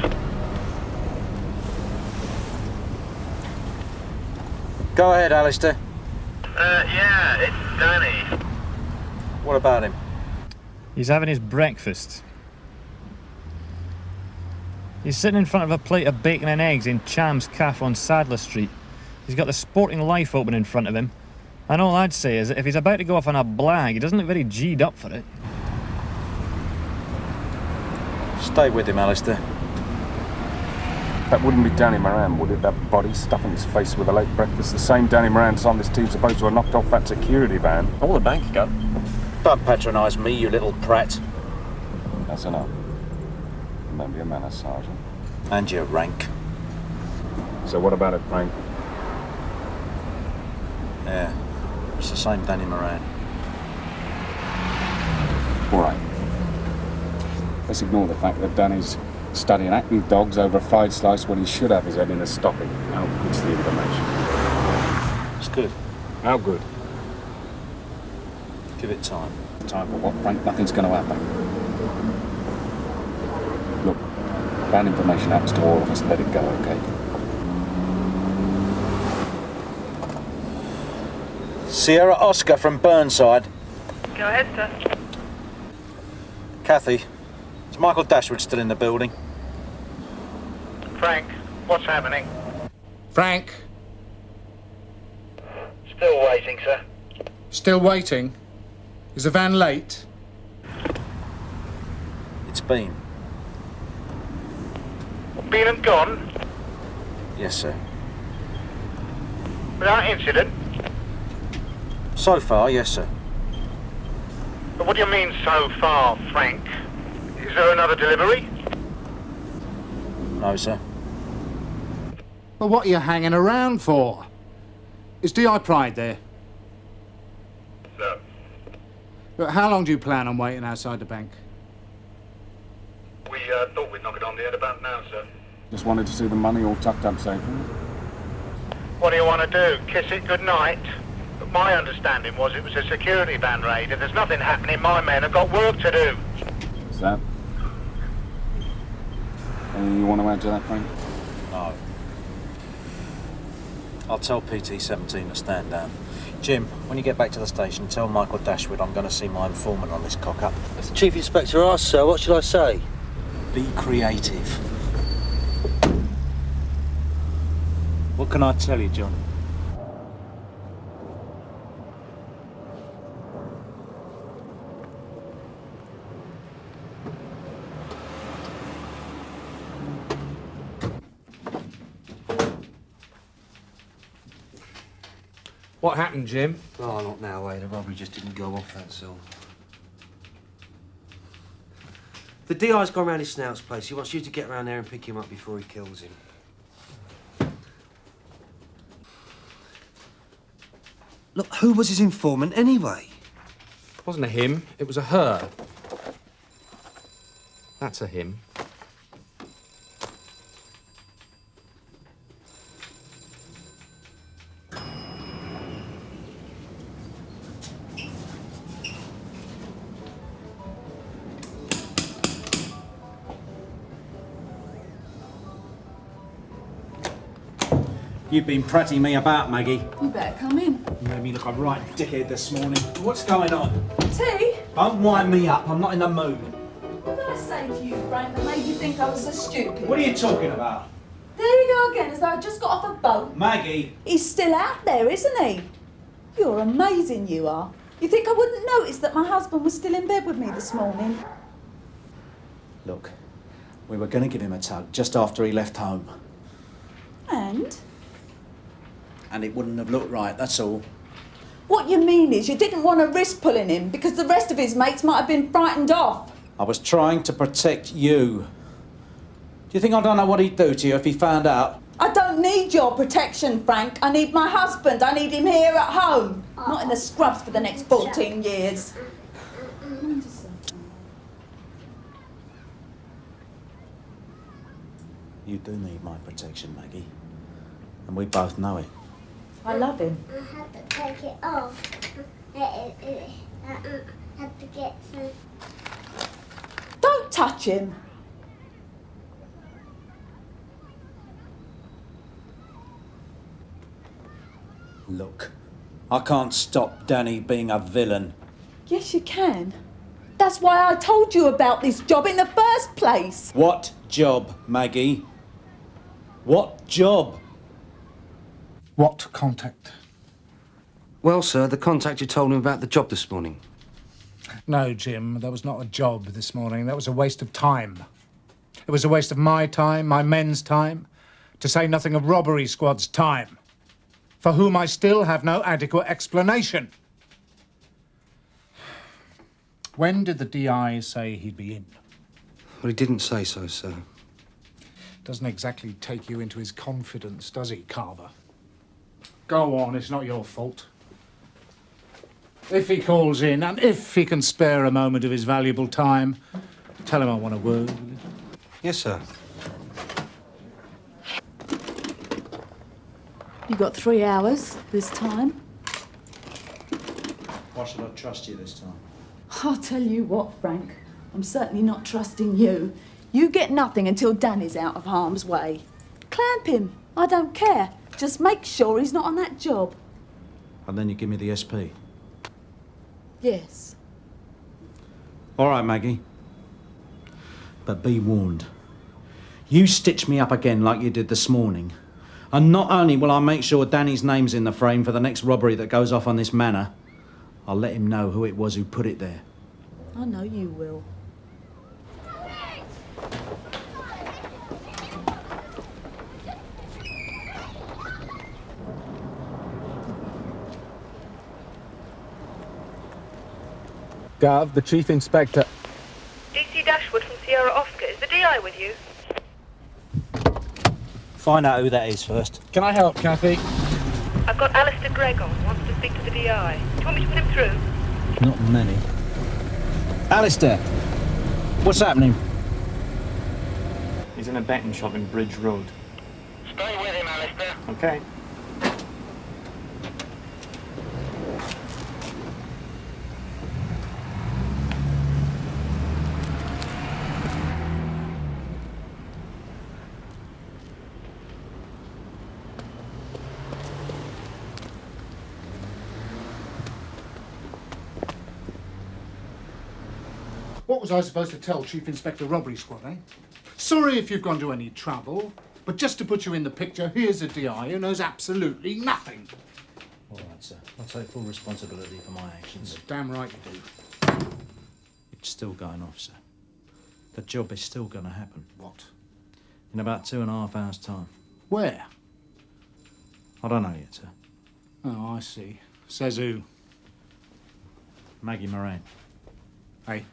Go ahead, Alistair. Yeah, it's Danny. What about him? He's having his breakfast. He's sitting in front of a plate of bacon and eggs in Cham's Cafe on Sadler Street. He's got the Sporting Life open in front of him. And all I'd say is that if he's about to go off on a blag, he doesn't look very G'd up for it. Stay with him, Alistair. That wouldn't be Danny Moran, would it? That body stuffing his face with a late breakfast. The same Danny Moran's on this team supposed to have knocked off that security van. Or the bank, Gov. Don't patronise me, you little prat. That's enough. Remember your manners, Sergeant. And your rank. So what about it, Frank? Yeah, it's the same Danny Moran. All right. Let's ignore the fact that Danny's studying Ackland dogs over a fried slice when he should have his head in a stocking. How good's the information? It's good. How good? Give it time. Time for what, Frank? Nothing's going to happen. Look, bad information happens to all of us. Let it go, okay? Sierra Oscar from Burnside. Go ahead, sir. Kathy, is Michael Dashwood still in the building? Frank, what's happening? Frank, Still waiting, sir. still waiting? Is the van late? It's been. Been and gone? Yes, sir. Without incident? So far, yes, sir. But what do you mean, so far, Frank? Is there another delivery? No, sir. Well, what are you hanging around for? Is D.I. Pride there? No. Look, how long do you plan on waiting outside the bank? We thought we'd knock it on the head about now, sir. Just wanted to see the money all tucked up safely. What do you want to do? Kiss it goodnight? But my understanding was it was a security van raid. If there's nothing happening, my men have got work to do. Is that? Anything you want to add to that, Frank? No. I'll tell PT-17 to stand down. Jim, when you get back to the station, tell Michael Dashwood I'm going to see my informant on this cock-up. If the Chief Inspector asks, sir, what should I say? Be creative. What can I tell you, John? What happened, Jim? Oh, not now, eh? The robbery just didn't go off, that's all. The DI's gone round his snout's place. He wants you to get round there and pick him up before he kills him. Look, who was his informant anyway? It wasn't a him, it was a her. That's a him. You've been pratting me about, Maggie. You better come in. You made me look a right dickhead this morning. What's going on? Tea? Don't wind me up. I'm not in the mood. What did I say to you, Frank, that made you think I was so stupid? What are you talking about? There you go again, as though I just got off a boat. Maggie! He's still out there, isn't he? You're amazing, you are. You think I wouldn't notice that my husband was still in bed with me this morning? Look, we were going to give him a tug just after he left home. And? And it wouldn't have looked right, that's all. What you mean is you didn't want to risk pulling him because the rest of his mates might have been frightened off. I was trying to protect you. Do you think I don't know what he'd do to you if he found out? I don't don't need your protection, Frank. I need my husband. I need him here at home, not in the scrubs for the next 14 years. You do need my protection, Maggie. And we both know it. I love him. I had to take it off. I had to get some... Don't touch him. Look, I can't stop Danny being a villain. Yes, you can. That's why I told you about this job in the first place. What job, Maggie? What job? What contact? Well, sir, the contact you told him about the job this morning. No, Jim, that was not a job this morning. That was a waste of time. It was a waste of my time, my men's time, to say nothing of robbery squad's time, for whom I still have no adequate explanation. When did the DI say he'd be in? Well, he didn't say so, sir. Doesn't exactly take you into his confidence, does he, Carver? Go on, it's not your fault. If he calls in, and if he can spare a moment of his valuable time, tell him I want a word with him. Yes, sir. You got 3 hours this time. Why should I trust you this time? I'll tell you what, Frank. I'm certainly not trusting you. You get nothing until Danny's out of harm's way. Clamp him. I don't care. Just make sure he's not on that job. And then you give me the SP. Yes. All right, Maggie. But be warned. You stitch me up again like you did this morning, and not only will I make sure Danny's name's in the frame for the next robbery that goes off on this manor, I'll let him know who it was who put it there. I know you will. Gav, the Chief Inspector. DC Dashwood from Sierra Oscar. Is the DI with you? Find out who that is first. Can I help, Kathy? I've got Alistair Gregg on. Wants to speak to the DI. Do you want me to put him through? Not many. Alistair, what's happening? He's in a betting shop in Bridge Road. Stay with him, Alistair. Okay. What was I supposed to tell Chief Inspector Robbery Squad, eh? Sorry if you've gone to any trouble, but just to put you in the picture, here's a DI who knows absolutely nothing. All right, sir. I'll take full responsibility for my actions. Damn right you do. It's still going off, sir. The job is still going to happen. What? In about 2.5 hours' time. Where? I don't know yet, sir. Oh, I see. Says who? Maggie Moran. Hey?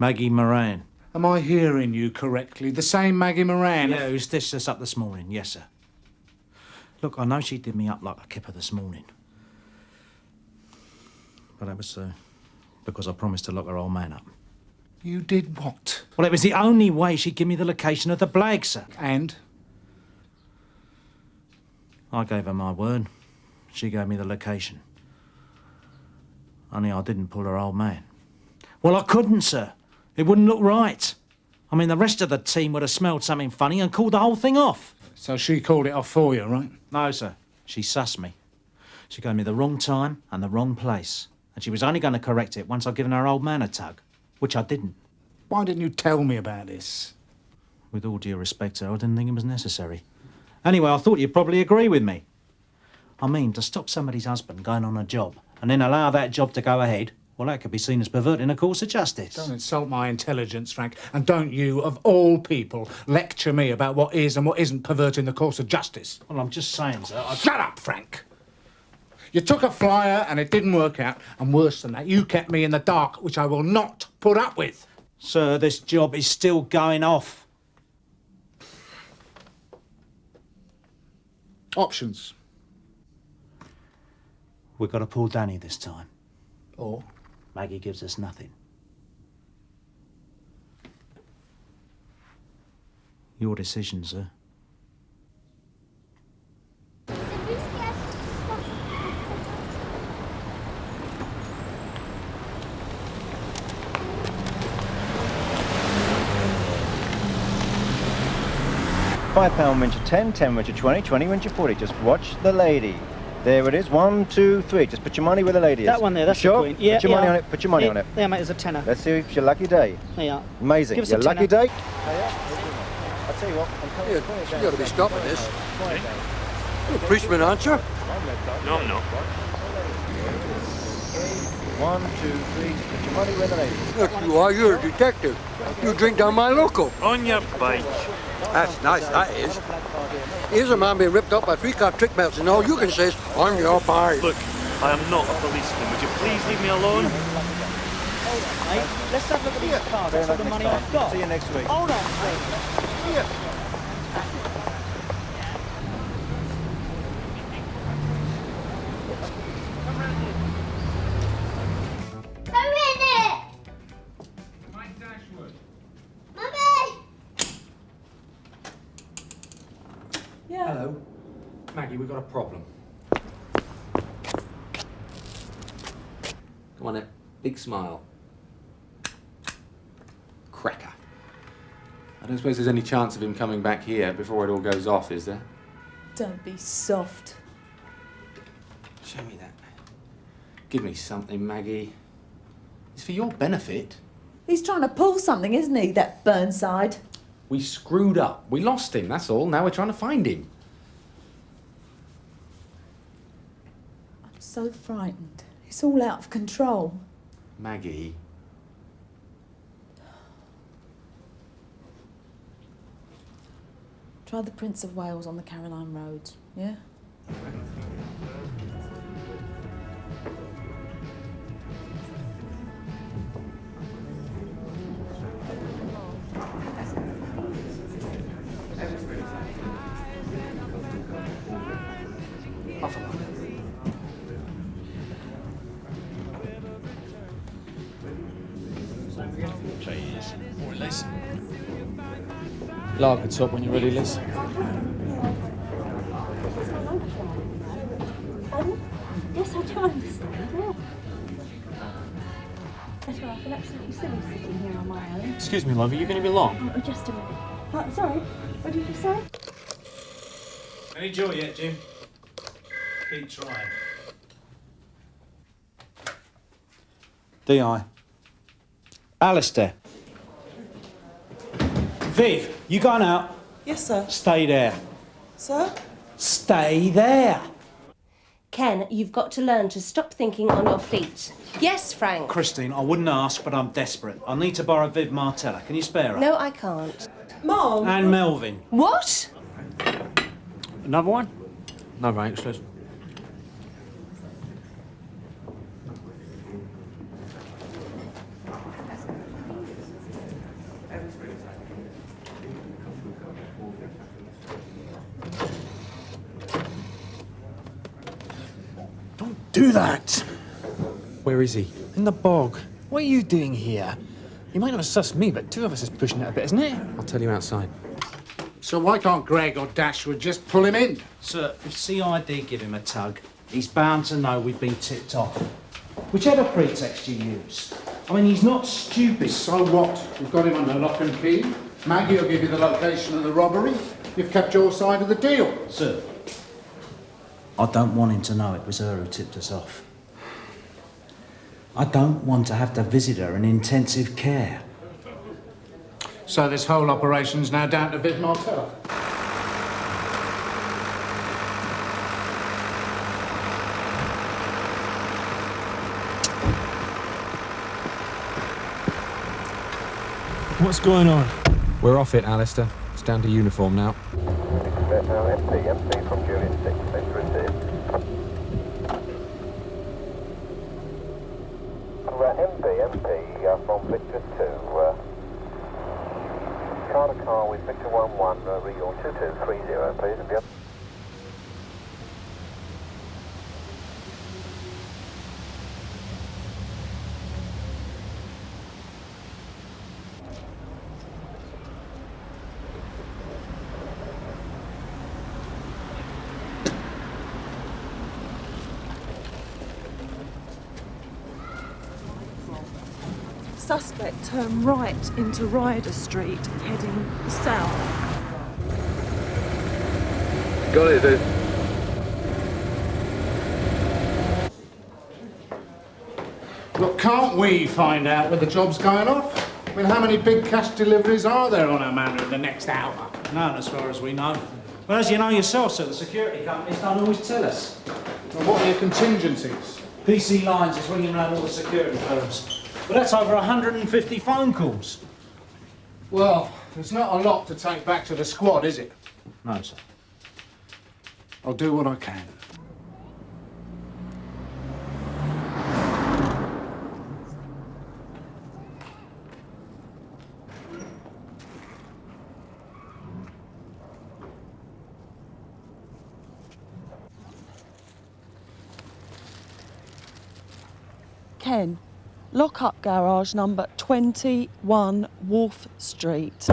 Maggie Moran. Am I hearing you correctly? The same Maggie Moran? Yeah, who stitched us up this morning, yes, sir. Look, I know she did me up like a kipper this morning. But that was because I promised to lock her old man up. You did what? Well, it was the only way she'd give me the location of the blag, sir. And? I gave her my word. She gave me the location. Only I didn't pull her old man. Well, I couldn't, sir. It wouldn't look right. I mean, the rest of the team would have smelled something funny and called the whole thing off. So she called it off for you, right? No, sir. She sussed me. She gave me the wrong time and the wrong place. And she was only going to correct it once I'd given her old man a tug, which I didn't. Why didn't you tell me about this? With all due respect, sir, I didn't think it was necessary. Anyway, I thought you'd probably agree with me. I mean, to stop somebody's husband going on a job and then allow that job to go ahead, well, that could be seen as perverting a course of justice. Don't insult my intelligence, Frank. And don't you, of all people, lecture me about what is and what isn't perverting the course of justice. Well, I'm just saying, sir. Shut up, Frank! You took a flyer and it didn't work out. And worse than that, you kept me in the dark, which I will not put up with. Sir, this job is still going off. Options. We've got to pull Danny this time. Or? Maggie gives us nothing. Your decision, sir. £5 wins you 10, 10 wins you 20, 20 wins you 40. Just watch the lady. There it is. 1, 2, 3. Just put your money where the lady is. That one there, that's sure? the queen. Yeah, put your money on it. Put your money on it. There, mate, there's a tenner. Let's see if it's your lucky day. There you are. Amazing. Give us Your a lucky tenner. day. I'll tell you what. I'm coming. You've got to be stopping this. You're a policeman, aren't you? No, I'm not. 1, 2, 3. Put your money where the lady is. Look, you are. You're a detective. You drink down my local. On your bike. That's nice, that is. Here's a man being ripped up by three-car trick belts, and all you can say is, on your bike. Look, I am not a policeman. Would you please leave me alone? Mate, let's have a look at these cards. That's all the money I've got. See you next week. Hold on, mate. Here. Mike Dashwood. Mummy! Yeah. Hello. Maggie, we've got a problem. Come on then. Big smile. Cracker. I don't suppose there's any chance of him coming back here before it all goes off, is there? Don't be soft. Show me that. Give me something, Maggie. It's for your benefit. He's trying to pull something, isn't he, that Burnside? We screwed up. We lost him, that's all. Now we're trying to find him. I'm so frightened. It's all out of control. Maggie. Try the Prince of Wales on the Caroline Road, yeah? Cheese. Or Liz. Lager top when you're ready, Liz. Yes, I do understand, yeah. That's why I feel absolutely silly sitting here on my own. Excuse me, love, are you going to be long? Oh, just a minute. Sorry, what did you say? Any joy yet, Jim? Keep trying. D.I. Alistair. Viv, you gone out? Yes, sir. Stay there. Sir? Stay there. Ken, you've got to learn to stop thinking on your feet. Yes, Frank. Christine, I wouldn't ask, but I'm desperate. I need to borrow Viv Martella. Can you spare her? No, I can't. Mom! And Melvin. What? Another one? No thanks, Liz. Do that! Where is he? In the bog. What are you doing here? You might not have sussed me, but two of us is pushing it a bit, isn't it? I'll tell you outside. So why can't Greg or Dashwood just pull him in? Sir, if CID give him a tug, he's bound to know we've been tipped off. Whichever pretext you use. I mean, he's not stupid. So what? You've got him under lock and key. Maggie will give you the location of the robbery. You've kept your side of the deal. Sir, I don't want him to know it was her who tipped us off. I don't want to have to visit her in intensive care. So this whole operation's now down to Viv Martella. What's going on? We're off it, Alistair. It's down to uniform now. MP from Juliet 6, please receive. MP from Victor 2. Car to car with Victor 11, real 2230, please. suspect turned right into Ryder Street, heading south. Got it, dude. Look, can't we find out where the job's going off? I mean, how many big cash deliveries are there on our manor in the next hour? None, as far as we know. Well, as you know yourself, sir, the security companies don't always tell us. Well, what are your contingencies? PC Lines is ringing around all the security firms. But that's over 150 phone calls. Well, there's not a lot to take back to the squad, is it? No, sir. I'll do what I can. Ken, lock up garage number 21 Wolf Street.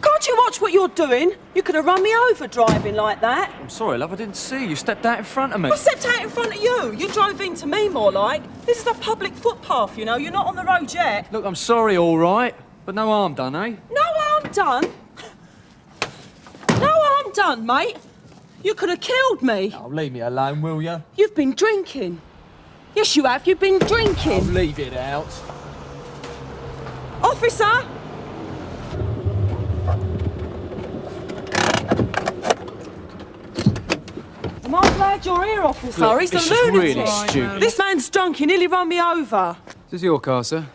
Can't you watch what you're doing? You could have run me over driving like that. I'm sorry, love, I didn't see you. You stepped out in front of me. I stepped out in front of you. You drove into me more like. This is a public footpath, you know. You're not on the road yet. Look, I'm sorry, all right. But no harm done, eh? No harm done? No harm done, mate. You could have killed me. Oh, leave me alone, will you? You've been drinking. Yes, you have. You've been drinking. Oh, leave it out. Officer! Am I glad you're here, officer? Look, He's this a is lunatic. really stupid. This man's drunk. He nearly run me over. This is your car, sir?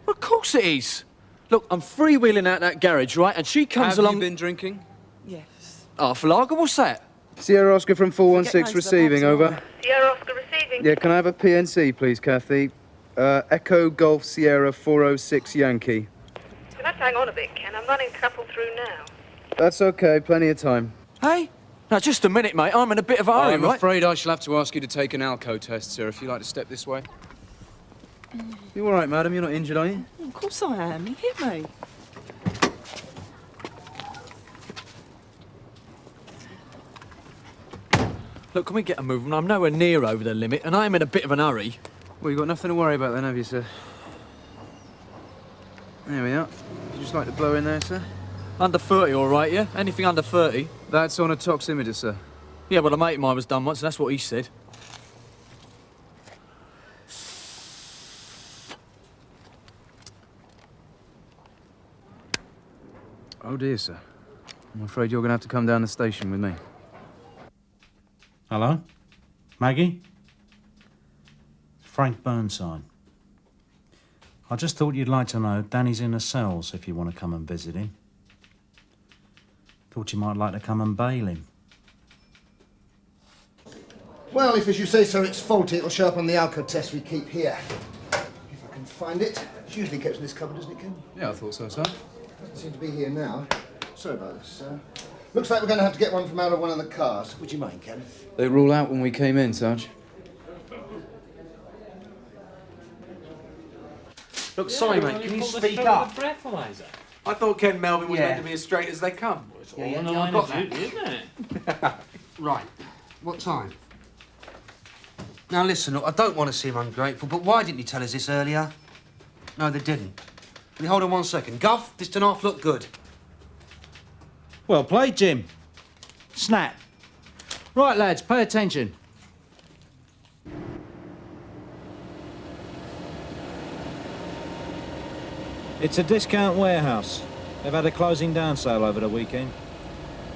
Well, of course it is. Look, I'm freewheeling out that garage, right? And she comes along... Have you been drinking? Yes. Half a lager, what's that? Sierra Oscar from 416 receiving, over. Sierra Oscar receiving. Yeah, can I have a PNC, please, Kathy? Echo Golf Sierra 406 Yankee. You'll have to hang on a bit, Ken. I'm running a couple through now. That's okay, plenty of time. Hey? Now, just a minute, mate. I'm in a bit of a hurry, I'm right? afraid I shall have to ask you to take an alco test, sir, if you'd like to step this way. You all right, madam? You're not injured, are you? Of course I am. He hit me. Look, can we get a move? I'm nowhere near over the limit, and I am in a bit of an hurry. Well, you've got nothing to worry about then, have you, sir? There we are. You just like to blow in there, sir? Under 30, all right, yeah? Anything under 30? That's on a toximeter, sir. Yeah, well, a mate of mine was done once, and that's what he said. Oh, dear, sir. I'm afraid you're going to have to come down the station with me. Hello? Maggie? Frank Burnside. I just thought you'd like to know Danny's in the cells if you want to come and visit him. Thought you might like to come and bail him. Well, if, as you say, sir, it's faulty, it'll show up on the alco test we keep here. If I can find it. It's usually kept in this cupboard, doesn't it, Ken? Yeah, I thought so, sir. Doesn't seem to be here now. Sorry about this, sir. Looks like we're going to have to get one from out of one of the cars. Would you mind, Ken? They rule out when we came in, Sarge. Look, sorry, mate, can you speak up? breathalyzer. I thought Ken Melvin was Yeah. meant to be as straight as they come. It's all Yeah, on the yeah, line I've got of that. duty, isn't it? Right. What time? Now listen, look, I don't want to seem ungrateful, but why didn't you tell us this earlier? No, they didn't. Will you hold on 1 second? Guff, this don't half look good. Well played, Jim. Snap. Right, lads, pay attention. It's a discount warehouse. They've had a closing down sale over the weekend.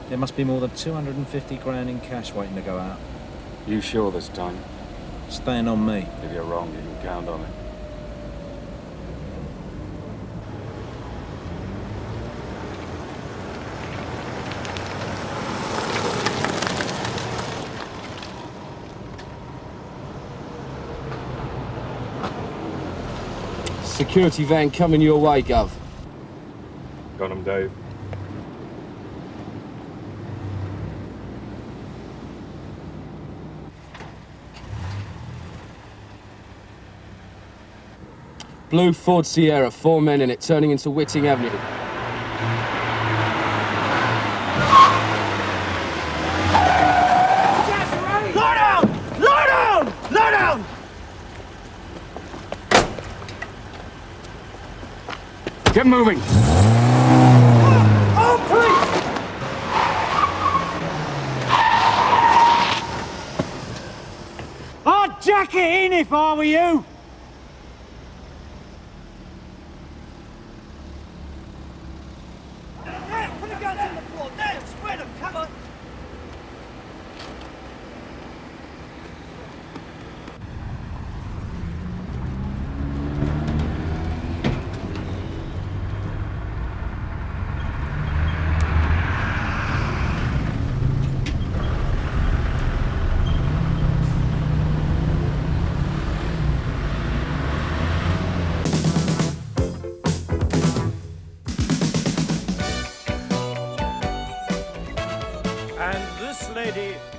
There must be more than 250 grand in cash waiting to go out. You sure this time? Staying on me. If you're wrong, you can count on it. Security van coming your way, Gov. Got him, Dave. Blue Ford Sierra, 4 men in it, turning into Whitting Avenue. Get moving! Oh, please! I'd jack it in if I were you! There, put the guns on the floor. There, spread them, come on.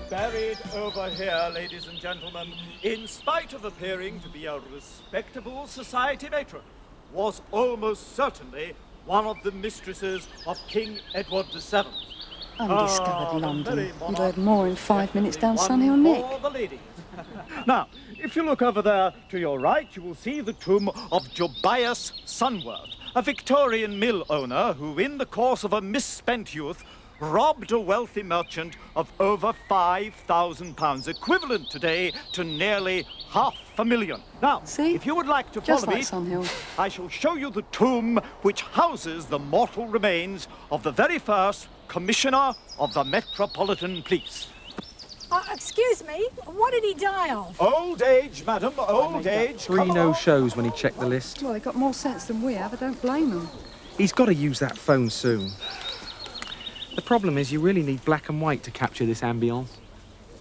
Buried over here, ladies and gentlemen, in spite of appearing to be a respectable society matron, was almost certainly one of the mistresses of King Edward VII. Undiscovered London. You'd heard more in 5 minutes down Sunhill Neck. For the ladies. Now, if you look over there to your right, you will see the tomb of Jobias Sunworth, a Victorian mill owner who, in the course of a misspent youth, robbed a wealthy merchant of over £5,000, equivalent today to nearly £500,000. Now, if you would like to follow me, I shall show you the tomb which houses the mortal remains of the very first Commissioner of the Metropolitan Police. Excuse me, what did he die of? Old age, madam, old age. 3 no-shows when he checked the list. Well, they've got more sense than we have. I don't blame them. He's got to use that phone soon. The problem is you really need black and white to capture this ambience.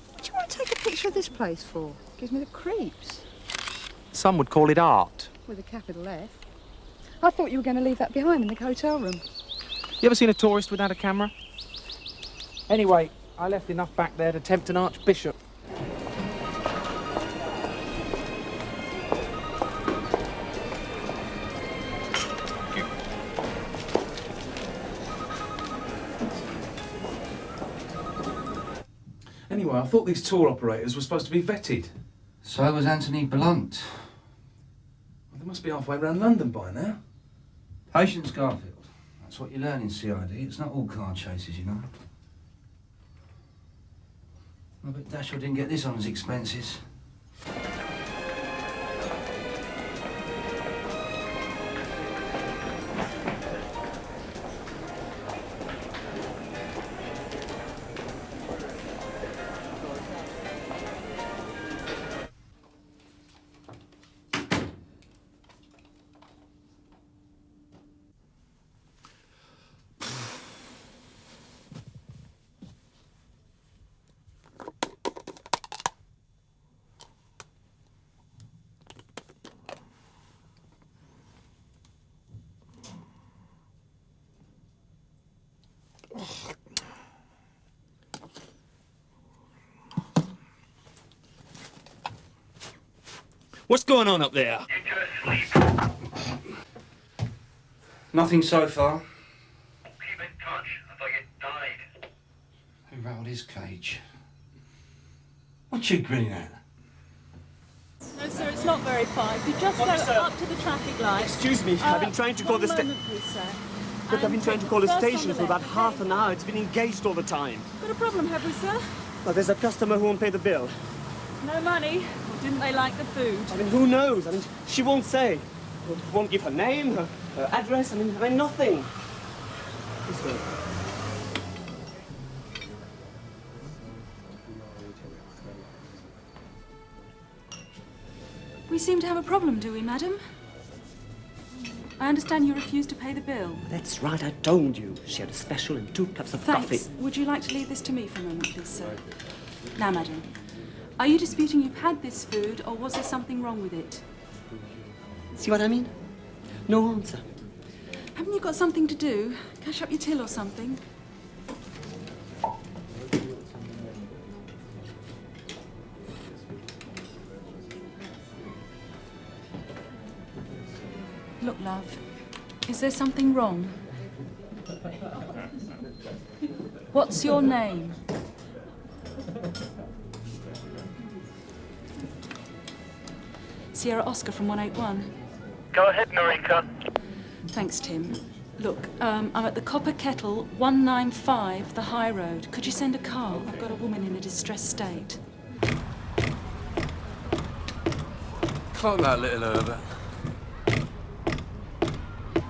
What do you want to take a picture of this place for? Gives me the creeps. Some would call it art. With a capital F. I thought you were going to leave that behind in the hotel room. You ever seen a tourist without a camera? Anyway, I left enough back there to tempt an archbishop. Anyway, I thought these tour operators were supposed to be vetted. So was Anthony Blunt. Well, they must be halfway around London by now. Patience Garfield. That's what you learn in CID. It's not all car chases, you know. I bet Dashwood didn't get this on his expenses. What's going on up there? Nothing so far. Keep in touch. I thought you died. Who rattled his cage? What you grinning at? No, sir, it's not very far. If you just go up to the traffic light. Excuse me, I've been trying to call the station. Please, sir. Look, I've been trying to call the station for about half an hour. It's been engaged all the time. Got a problem, have we, sir? Well, there's a customer who won't pay the bill. No money? Or didn't they like the food? I mean, who knows? I mean, she won't say. Won't give her name, her address. I mean, nothing. This way. We seem to have a problem, do we, madam? I understand you refused to pay the bill. That's right, I told you. She had a special and 2 cups of Thanks. coffee. Would you like to leave this to me for a moment, please, sir? Now, madam, are you disputing you've had this food, or was there something wrong with it? See what I mean? No answer. Haven't you got something to do? Cash up your till or something? Look, love, is there something wrong? What's your name? Sierra Oscar from 181. Go ahead, Norika. Thanks, Tim. Look, I'm at the Copper Kettle, 195, the High Road. Could you send a car? I've got a woman in a distressed state. Clock that little Herbert.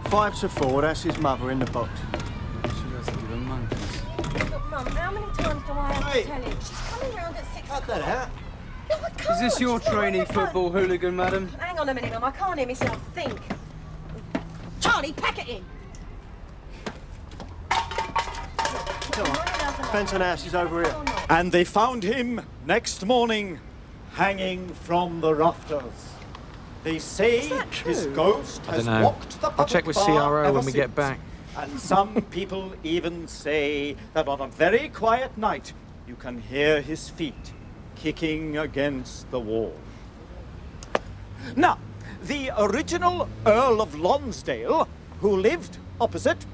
5 to 4, that's his mother in the box. Look, Mum, how many times do I have to tell him? She's coming round at 6 o'clock. Cut that out. No, I can't. Is this your trainee football hooligan, madam? Hang on a minute, Mum. I can't hear myself think. Charlie, pack it in. Fenton House is over here. And they found him next morning, hanging from the rafters. They say his ghost I has don't know. walked the I'll check with public bar CRO ever when we get since. back. And some people even say that on a very quiet night, you can hear his feet kicking against the wall. Now, the original Earl of Lonsdale, who lived opposite,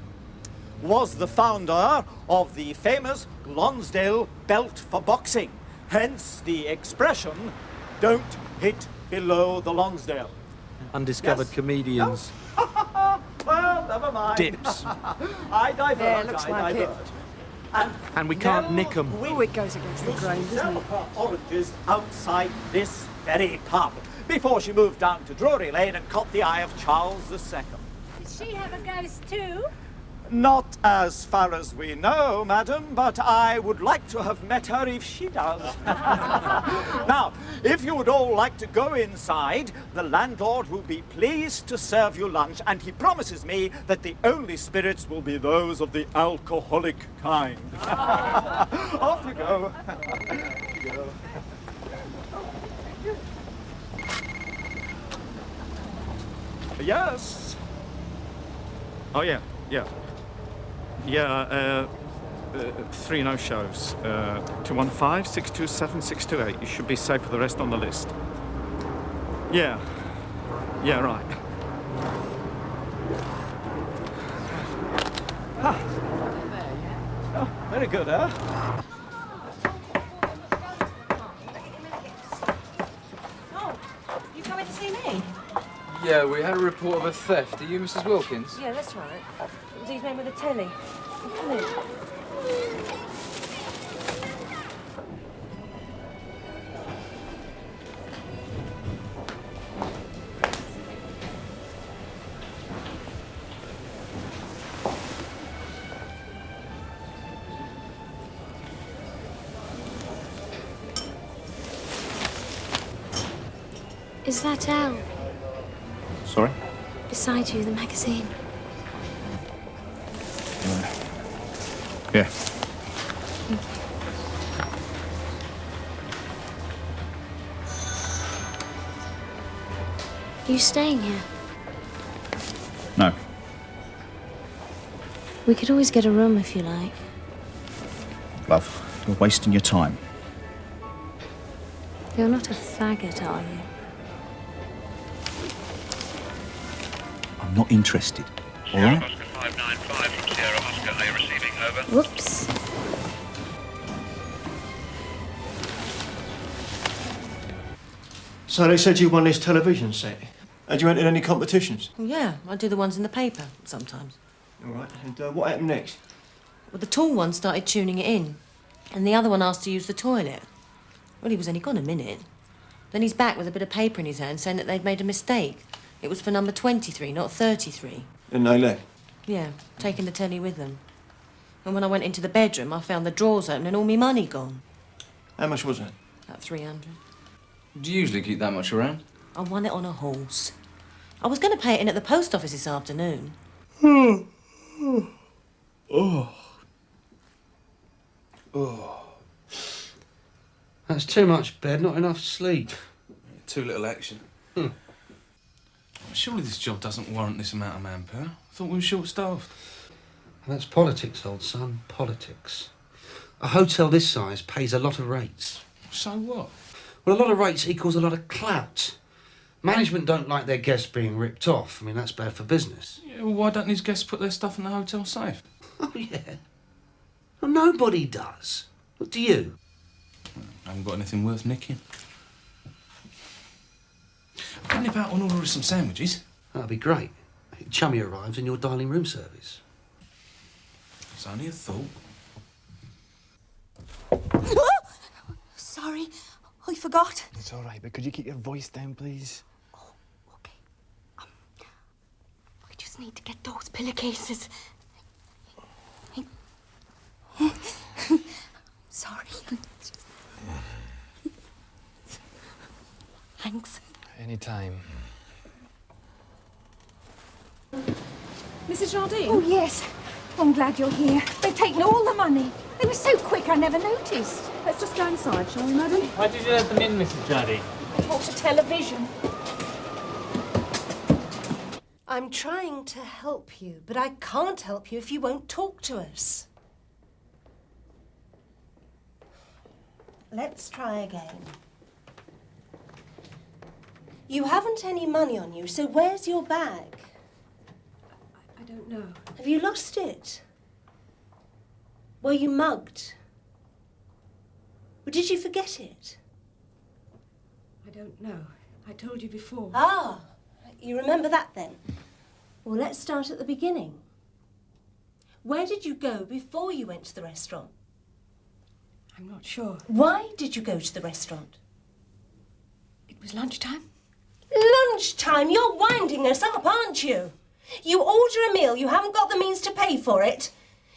was the founder of the famous Lonsdale belt for boxing. Hence the expression, don't hit below the Lonsdale. Undiscovered comedians. Well, never mind. Dips. I divert, Yeah, looks I like divert. And we can't nick 'em. Oh, it goes against the grain, doesn't Sell it? her oranges outside this very pub before she moved down to Drury Lane and caught the eye of Charles II. Does she have a ghost too? Not as far as we know, madam, but I would like to have met her if she does. Now, if you would all like to go inside, the landlord will be pleased to serve you lunch, and he promises me that the only spirits will be those of the alcoholic kind. Off you go. Off you go. Yes. Oh, yeah. 3 no-shows. 215, 627, 628. You should be safe for the rest on the list. Yeah, right. Oh, very good, huh? Oh, you coming to see me? Yeah, we had a report of a theft. Are you Mrs. Wilkins? Yeah, that's right. It was his name with the telly. Come in. Is that Elle? Sorry? Beside you, the magazine. Yeah. Thank you. You staying here? No. We could always get a room if you like. Love, you're wasting your time. You're not a faggot, are you? I'm not interested. All right? Oscar 595 from Sierra Oscar. Are you receiving? Over. Whoops. So they said you won this television set. Had you entered any competitions? Well, yeah, I do the ones in the paper sometimes. All right, and what happened next? Well, the tall one started tuning it in, and the other one asked to use the toilet. Well, he was only gone a minute. Then he's back with a bit of paper in his hand saying that they'd made a mistake. It was for number 23, not 33. And they left? Yeah, taking the telly with them. And when I went into the bedroom, I found the drawers open and all my money gone. How much was it? About 300. Do you usually keep that much around? I won it on a horse. I was going to pay it in at the post office this afternoon. That's too much bed, not enough sleep. Too little action. Surely this job doesn't warrant this amount of manpower. I thought we were short-staffed. That's politics, old son, politics. A hotel this size pays a lot of rates. So what? Well, a lot of rates equals a lot of clout. Management don't like their guests being ripped off. I mean, that's bad for business. Yeah, well, why don't these guests put their stuff in the hotel safe? Oh, yeah. Well, nobody does. What do you? I haven't got anything worth nicking. I'll nip out and order some sandwiches. That'd be great. Chummy arrives and you're dialing room service. It's only a thought. Sorry, I forgot. It's all right, but could you keep your voice down, please? I just need to get those pillowcases. Sorry. Thanks. Anytime. Mrs. Jardine? Oh, yes. I'm glad you're here. They've taken all the money. They were so quick I never noticed. Let's just go inside, shall we, madam? Why did you let them in, Mrs. Jardine? I bought a television. I'm trying to help you, but I can't help you if you won't talk to us. Let's try again. You haven't any money on you, so where's your bag? I don't know. Have you lost it? Were you mugged? Or did you forget it? I don't know. I told you before. Ah, you remember that then? Well, let's start at the beginning. Where did you go before you went to the restaurant? I'm not sure. Why did you go to the restaurant? It was lunchtime. Lunchtime? You're winding us up, aren't you? You order a meal, you haven't got the means to pay for it.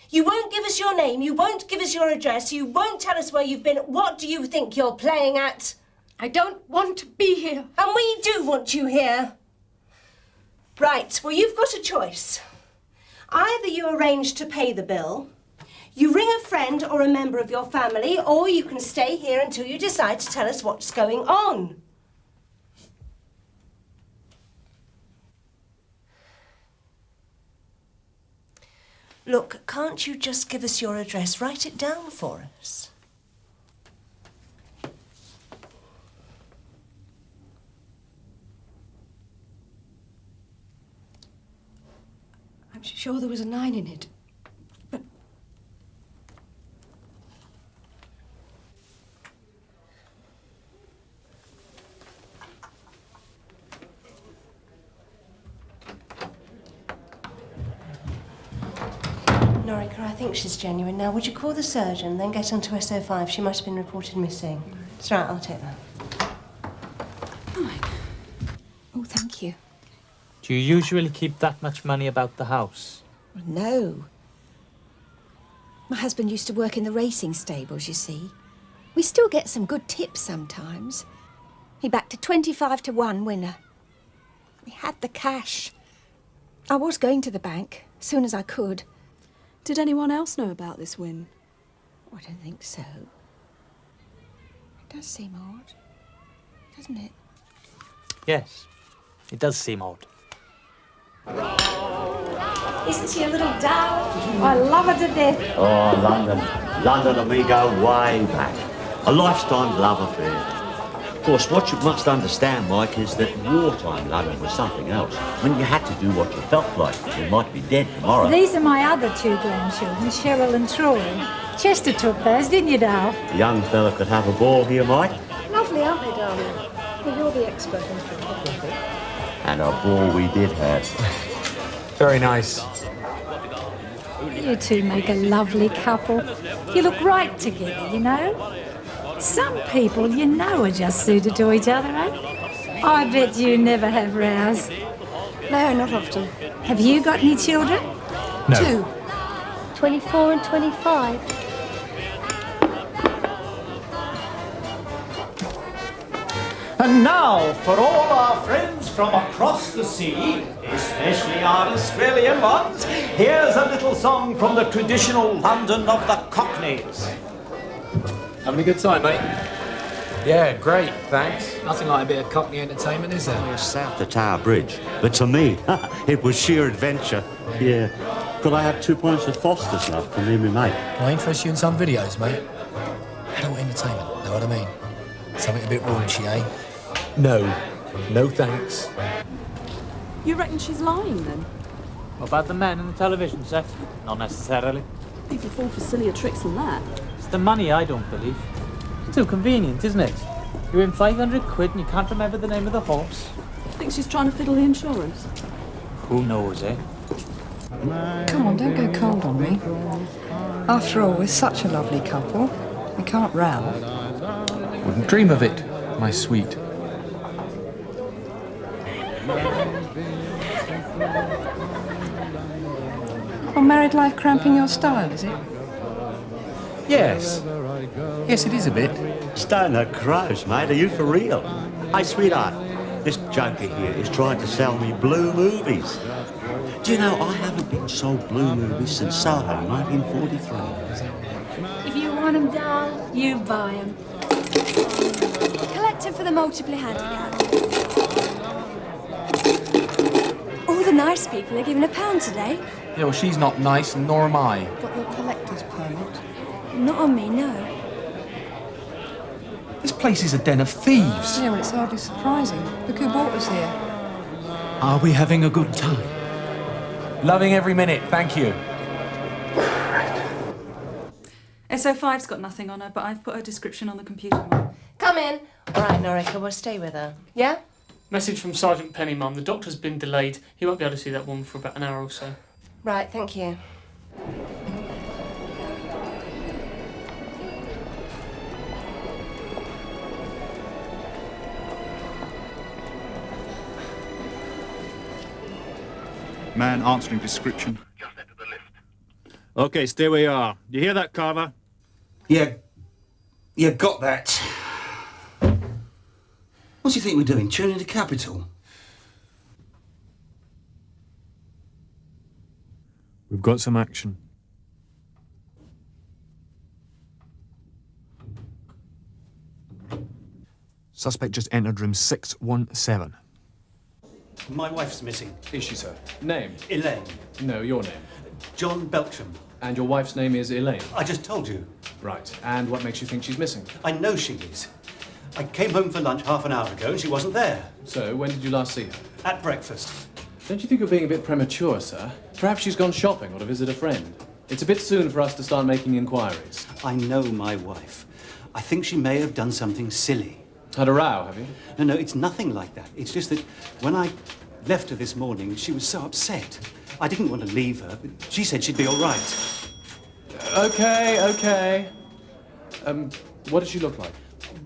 You won't give us your name, you won't give us your address, you won't tell us where you've been. What do you think you're playing at? I don't want to be here. And we do want you here. Right, well, you've got a choice. Either you arrange to pay the bill, you ring a friend or a member of your family, or you can stay here until you decide to tell us what's going on. Look, can't you just give us your address? Write it down for us. I'm sure there was a 9 in it. But Norika, I think she's genuine. Now, would you call the surgeon, then get onto SO5? She might have been reported missing. It's right, I'll take that. Oh, thank you. Do you usually keep that much money about the house? No. My husband used to work in the racing stables, you see. We still get some good tips sometimes. He backed a 25-to-1 winner. We had the cash. I was going to the bank as soon as I could. did anyone else know about this win? Oh, I don't think so. It does seem odd, doesn't it? Yes, it does seem odd. Isn't she a little darling? I love her to death. Oh, London. London and me go way back. A lifetime love affair. Of course, what you must understand, Mike, is that wartime London was something else. When you had to do what you felt like. You might be dead tomorrow. These are my other 2 grandchildren, Cheryl and Troy. Chester took those, didn't you, Dal? A young fella could have a ball here, Mike. Lovely, aren't they, darling? Well, you're the expert in photography. And a ball we did have. Very nice. You two make a lovely couple. You look right together, you know? Some people, you know, are just suited to each other, eh? I bet you never have rows. No, not often. Have you got any children? No. 2. 24 and 25. And now, for all our friends from across the sea, especially our Australian ones, here's a little song from the traditional London of the Cockneys. Having a good time, mate? Yeah, great, thanks. Nothing like a bit of Cockney entertainment, is there? We're south of Tower Bridge. But to me, it was sheer adventure. Yeah. Could I have 2 pints of Foster's, love, for me and my mate? Can I interest you in some videos, mate? Adult entertainment, know what I mean? Something a bit raunchy, eh? No. No thanks. You reckon she's lying then? What about the men in the television set? Not necessarily. People fall for sillier tricks than that. It's the money I don't believe. It's too convenient, isn't it? You win 500 quid and you can't remember the name of the horse. I think she's trying to fiddle the insurance. Who knows, eh? Come on, don't go cold on me. After all, we're such a lovely couple. We can't row. Wouldn't dream of it, my sweet. Well, married life cramping your style, is it? Yes. Yes, it is a bit. Stone the crows, mate. Are you for real? Hey, sweetheart, this joker here is trying to sell me blue movies. Do you know, I haven't been sold blue movies since Soho, 1943. If you want them, doll, you buy them. Collecting for the multiply handicapped. All the nice people are given £1 today. Yeah, well, she's not nice, nor am I. Got your collector's permit? Not on me, no. This place is a den of thieves. Yeah, well, it's hardly surprising. Look who brought us here. Are we having a good time? Loving every minute, thank you. SO5's got nothing on her, but I've put her description on the computer, Mum. Come in. All right, Norica, we'll stay with her. Yeah? Message from Sergeant Penny, Mum. The doctor's been delayed. He won't be able to see that woman for about an hour or so. Right, thank you. Man answering description. OK, stay where you are. You hear that, Carver? Yeah, got that. What do you think we're doing? Tuning the capital? We've got some action. Suspect just entered room 617. My wife's missing. Is she, sir? Name? Elaine. No, your name. John Beltram. And your wife's name is Elaine? I just told you. Right. And what makes you think she's missing? I know she is. I came home for lunch half an hour ago and she wasn't there. So, when did you last see her? At breakfast. Don't you think you're being a bit premature, sir? Perhaps she's gone shopping or to visit a friend. It's a bit soon for us to start making inquiries. I know my wife. I think she may have done something silly. Had a row, have you? No, it's nothing like that. It's just that when I left her this morning, she was so upset. I didn't want to leave her, but she said she'd be all right. Okay. What did she look like?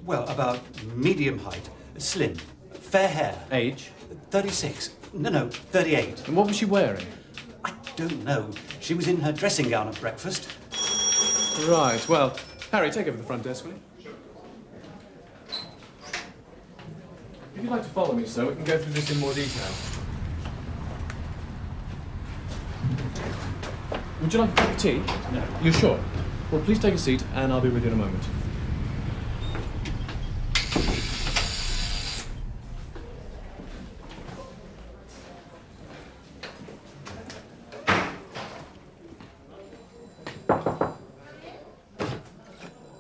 Well, about medium height, slim, fair hair. Age? 36. No, 38. And what was she wearing? I don't know. She was in her dressing gown at breakfast. Right, well, Harry, take over the front desk, will you? If you'd like to follow me, sir, we can go through this in more detail. Would you like a cup of tea? No. You're sure? Well, please take a seat, and I'll be with you in a moment.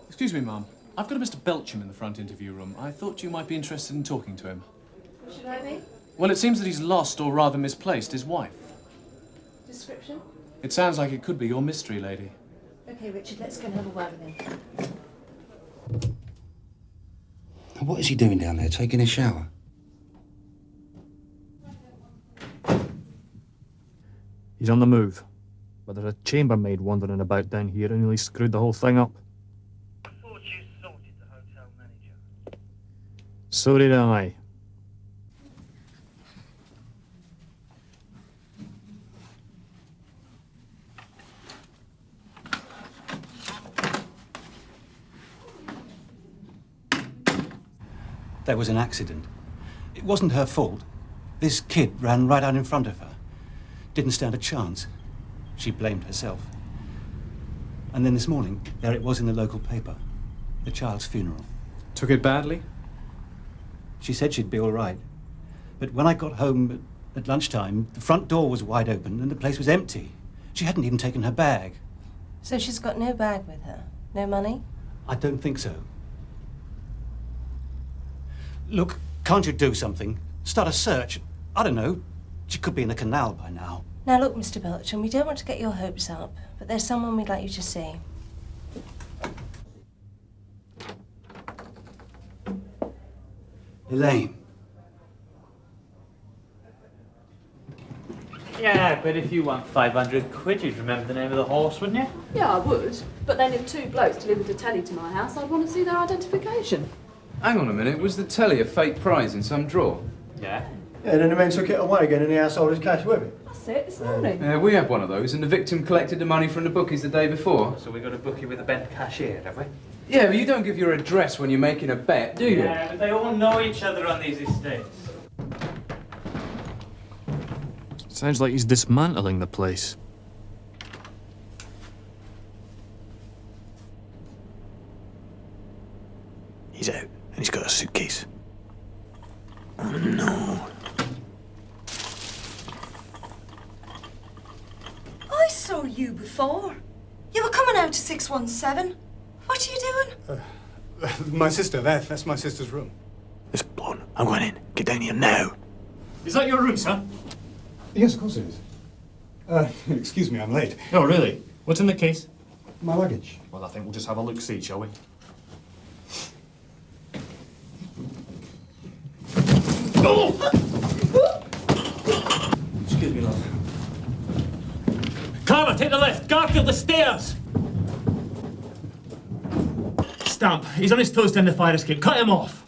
Excuse me, Mum. I've got a Mr. Beltram in the front interview room. I thought you might be interested in talking to him. Should I be? Well, it seems that he's lost, or rather misplaced, his wife. Description? It sounds like it could be your mystery lady. Okay, Richard, let's go and have a word with him. What is he doing down there, taking a shower? He's on the move. But there's a chambermaid wandering about down here and nearly screwed the whole thing up. So did I. There was an accident. It wasn't her fault. This kid ran right out in front of her. Didn't stand a chance. She blamed herself. And then this morning, there it was in the local paper. The child's funeral. Took it badly? She said she'd be all right. But when I got home at lunchtime, the front door was wide open and the place was empty. She hadn't even taken her bag. So she's got no bag with her? No money? I don't think so. Look, can't you do something? Start a search. I don't know. She could be in the canal by now. Now look, Mr. Beltram, we don't want to get your hopes up, but there's someone we'd like you to see. Elaine. Yeah, but if you want 500 quid, you'd remember the name of the horse, wouldn't you? Yeah, I would. But then if two blokes delivered a telly to my house, I'd want to see their identification. Hang on a minute, was the telly a fake prize in some drawer? Yeah. Yeah, then the men took it away again and the householders cash with it. That's it, this morning. Yeah, we had one of those, and the victim collected the money from the bookies the day before. So we got a bookie with a bent cashier, have we? Yeah, but you don't give your address when you're making a bet, do you? Yeah, but they all know each other on these estates. Sounds like he's dismantling the place. He's out, and he's got a suitcase. Oh no. I saw you before. You were coming out to 617. What are you doing? My sister, that's my sister's room. This blonde. I'm going in. Get down here now. Is that your room, sir? Yes, of course it is. Excuse me, I'm late. Oh, really? What's in the case? My luggage. Well, I think we'll just have a look-see, shall we? Excuse me, love. Carver, take the left. Garfield, the stairs. Stamp. He's on his toes down the fire escape. Cut him off.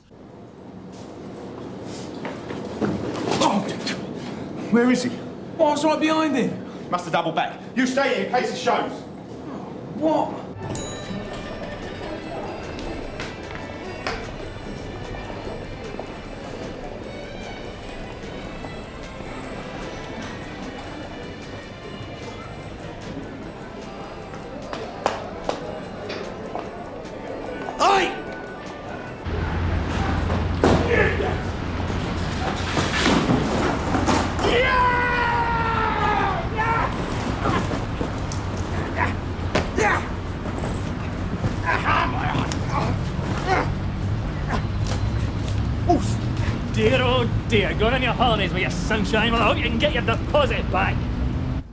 Where is he? Oh, it's right behind him. Must have doubled back. You stay here in case it shows. What? Dear, go on your holidays with your sunshine. Well, I hope you can get your deposit back.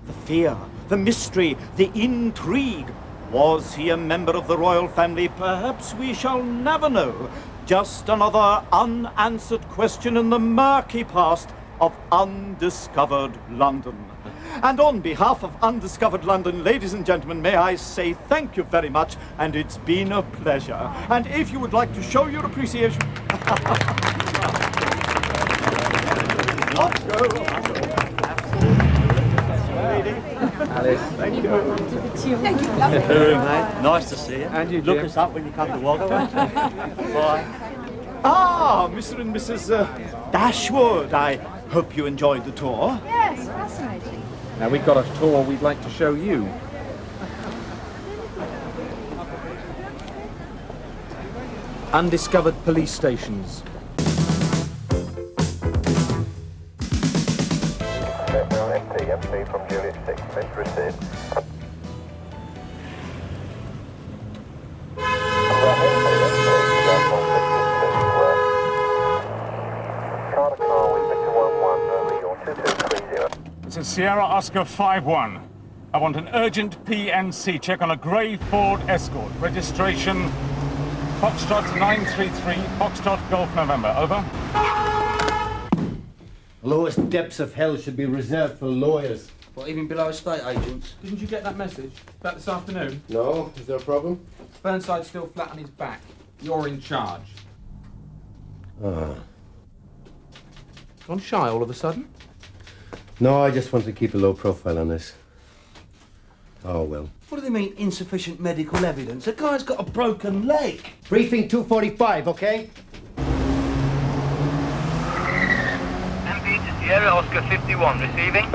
The fear, the mystery, the intrigue. Was he a member of the royal family? Perhaps we shall never know. Just another unanswered question in the murky past of undiscovered London. And on behalf of Undiscovered London, ladies and gentlemen, may I say thank you very much, and it's been a pleasure. And if you would like to show your appreciation... Alice. Thank you. Thank you, lovely. Hello, mate. Nice to see you. And you, Look Jim. us up when you come to Wagga. Bye. Ah, Mr. and Mrs. Dashwood. I hope you enjoyed the tour. Yes, fascinating. Now, we've got a tour we'd like to show you. Undiscovered police stations. MP from Juliet 6, Mr. Received. This is Sierra Oscar 5-1. I want an urgent PNC check on a grey Ford Escort. Registration Foxtrot 933, Foxtrot Golf November. Over. The lowest depths of hell should be reserved for lawyers. What, even below estate agents? Didn't you get that message about this afternoon? No? Is there a problem? Burnside's still flat on his back. You're in charge. Ah. Gone shy all of a sudden? No, I just want to keep a low profile on this. Oh, well. What do they mean, insufficient medical evidence? The guy's got a broken leg. Briefing 245, okay? MP to Sierra Oscar 51, receiving.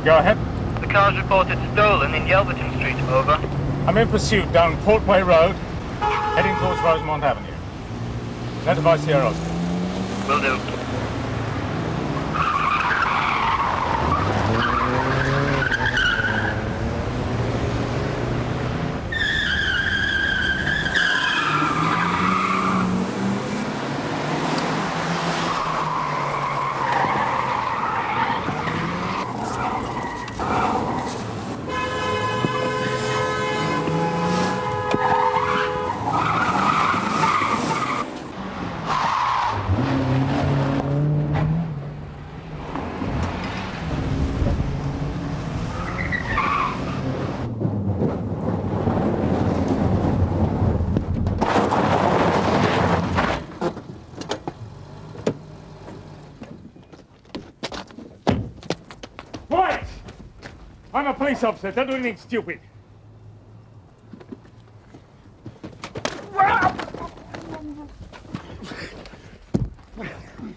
Go ahead. The car's reported stolen in Yelverton Street, over. I'm in pursuit down Portway Road, heading towards Rosemont Avenue. Notify Sierra Oscar. Will do. I'm a police officer. Don't do anything stupid.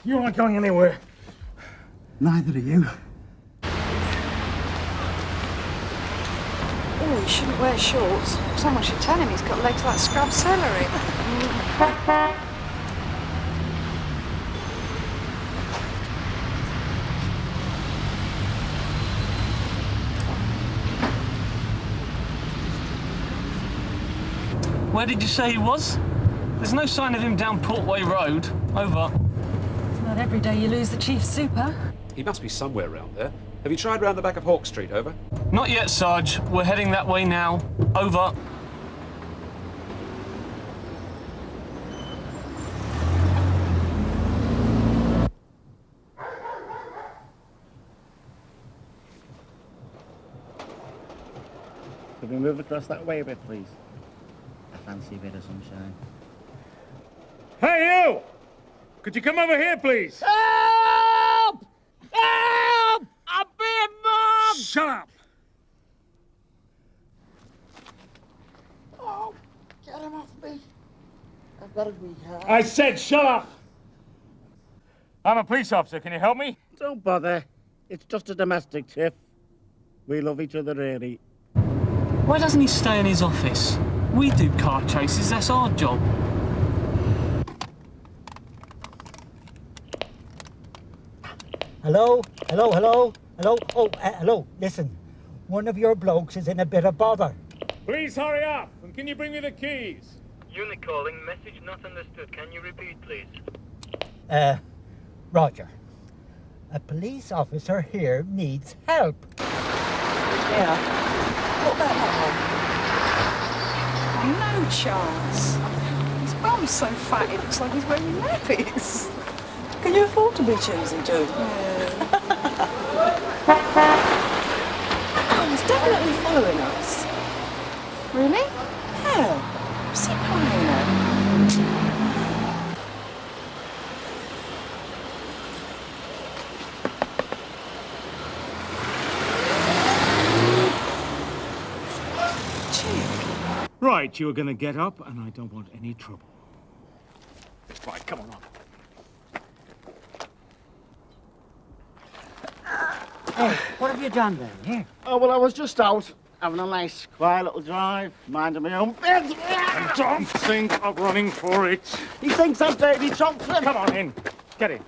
You aren't going anywhere. Neither are you. Oh, he shouldn't wear shorts. Someone should tell him he's got legs like scrub celery. Where did you say he was? There's no sign of him down Portway Road. Over. It's not every day you lose the chief super. He must be somewhere round there. Have you tried round the back of Hawk Street, over? Not yet, Sarge. We're heading that way now. Over. Could we move across that way a bit, please? I fancy a bit of sunshine. Hey, you! Could you come over here, please? Help! Help! I'm being mugged! Shut up! Oh, get him off me. I've got a weak heart. I said shut up! I'm a police officer. Can you help me? Don't bother. It's just a domestic tiff. We love each other, really. Why doesn't he stay in his office? We do car chases. That's our job. Hello? Hello, hello? Hello? Oh, hello. Listen, one of your blokes is in a bit of bother. Please hurry up. And can you bring me the keys? Unit calling. Message not understood. Can you repeat, please? Roger. A police officer here needs help. Yeah. What about that one? No chance. His bum's so fat it looks like he's wearing nappies. Can you afford to be choosy, Jude? Oh, he's definitely following us. Really? Yeah. What's he playing at? Right, you were going to get up, and I don't want any trouble. Right, come on. Hey, what have you done then? Here. Oh, well, I was just out, having a nice, quiet little drive, minding my own business. And don't think of running for it. He thinks I'm baby chocolate. Come on in. Get in.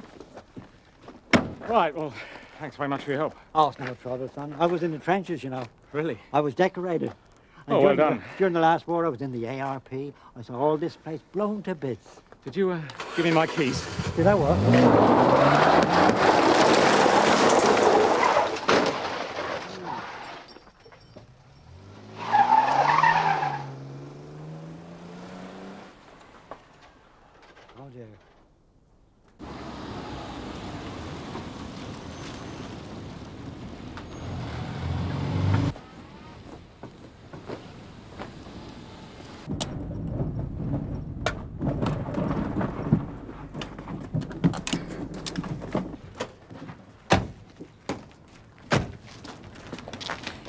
Right, well, thanks very much for your help. Oh, it's no trouble, son. I was in the trenches, you know. Really? I was decorated. And Oh, well done. During the last war, I was in the ARP. I saw all this place blown to bits. Did you give me my keys? Did I what? Oh, dear.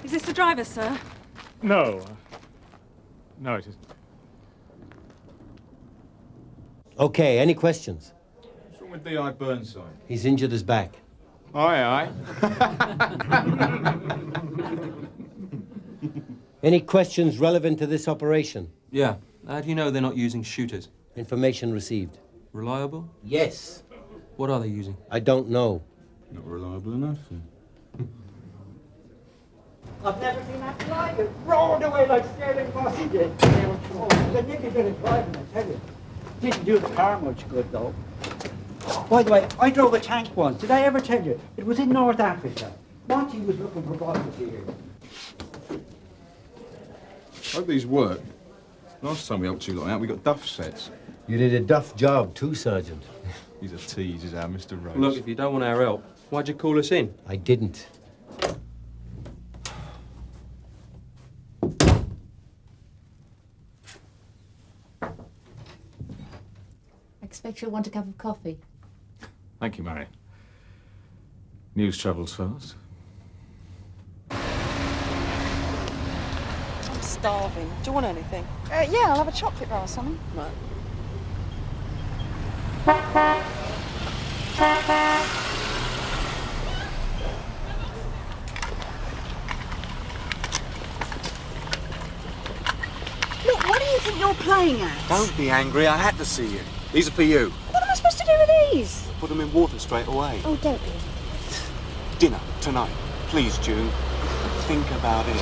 Is this the driver, sir? No. No, it isn't. Okay, any questions? What's wrong with D.I. Burnside? He's injured his back. Aye, Any questions relevant to this operation? Yeah. How do you know they're not using shooters? Information received. Reliable? Yes. What are they using? I don't know. Not reliable enough. I've never seen that like it. Rolled away like Sterling Bossy did. Oh, the nigger did it driving, I tell you. Didn't do the car much good, though. By the way, I drove a tank once. Did I ever tell you? It was in North Africa. Monty was looking for bosses here. Hope these work. Last time we helped you lot out, we got duff sets. You did a duff job too, Sergeant. He's a tease, is our Mr. Roach. Look, if you don't want our help, why'd you call us in? I didn't. I expect you'll want a cup of coffee. Thank you, Mary. News travels fast. starving. Do you want anything? Yeah, I'll have a chocolate bar or something. Right. Look, what do you think you're playing at? Don't be angry, I had to see you. These are for you. What am I supposed to do with these? Put them in water straight away. Oh, don't be. Dinner, tonight. Please, June. Think about it.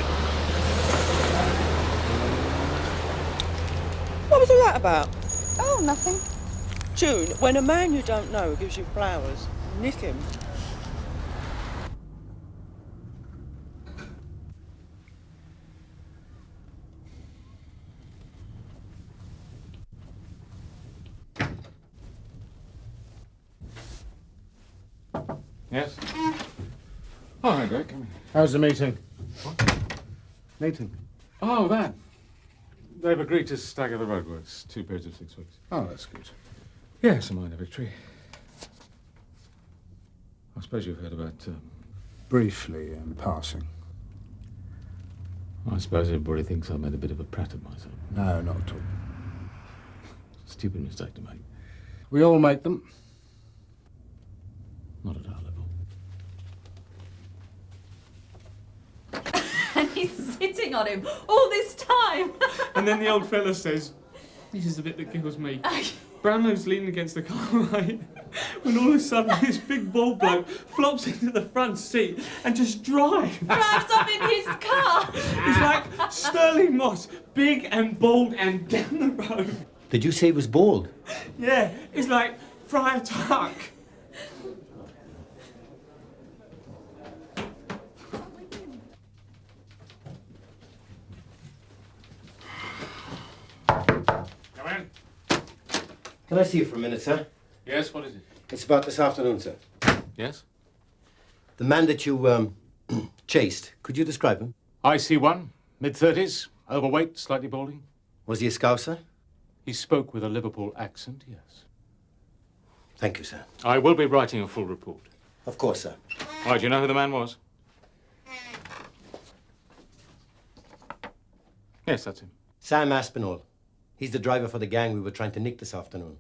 What was all that about? Oh, nothing. June, when a man you don't know gives you flowers, nick him. Yes? Oh, hi, Greg. Come in. How's the meeting? What? Meeting? Oh, that. They've agreed to stagger the roadworks, 2 periods of 6 weeks. Oh, that's good. Yes, a minor victory. I suppose you've heard about... Briefly, in passing. I suppose everybody thinks I made a bit of a prat of myself. No, not at all. Stupid mistake to make. We all make them. Not at our level. And he's sitting on him all this time. And then the old fella says, this is the bit that kills me. Brownlow's leaning against the car light when all of a sudden this big bald bloke flops into the front seat and just drives off in his car. It's like Sterling Moss, big and bald and down the road. Did you say he was bald? Yeah, it's like Friar Tuck. Can I see you for a minute, sir? Yes, what is it? It's about this afternoon, sir. Yes? The man that you, chased, could you describe him? IC1, mid-30s, overweight, slightly balding. Was he a Scouser? He spoke with a Liverpool accent, yes. Thank you, sir. I will be writing a full report. Of course, sir. Why, do you know who the man was? Yes, that's him. Sam Aspinall. He's the driver for the gang we were trying to nick this afternoon.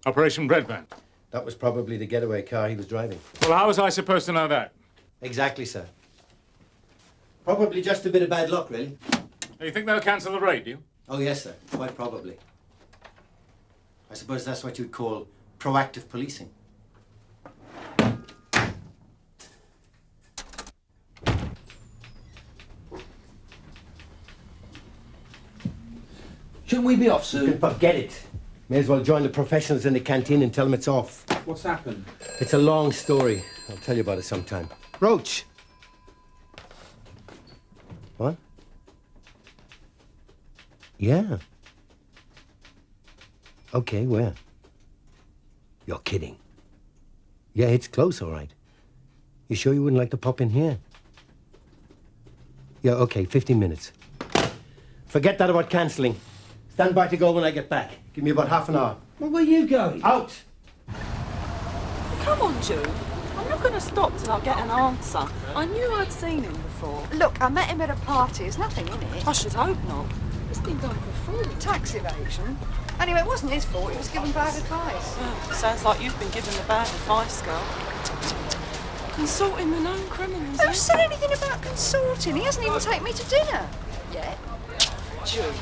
Operation Red Van. That was probably the getaway car he was driving. Well, how was I supposed to know that? Exactly, sir. Probably just a bit of bad luck, really. You think they'll cancel the raid, do you? Oh, yes, sir. Quite probably. I suppose that's what you'd call proactive policing. Shouldn't we be off soon? Forget it. May as well join the professionals in the canteen and tell them it's off. What's happened? It's a long story. I'll tell you about it sometime. Roach! What? Yeah. Okay, where? You're kidding. Yeah, it's close, all right. You sure you wouldn't like to pop in here? Yeah, okay, 15 minutes. Forget that about cancelling. Stand by to go when I get back. Give me about half an hour. Well, where are you going? Out! Come on, June. I'm not going to stop till I get an answer. I knew I'd seen him before. Look, I met him at a party. There's nothing in it. I should hope not. It's been done before. Tax evasion. Anyway, it wasn't his fault. He was given bad advice. Sounds like you've been given the bad advice, girl. Consulting the known criminals. Who said anything about consorting? He hasn't even taken me to dinner yet. June.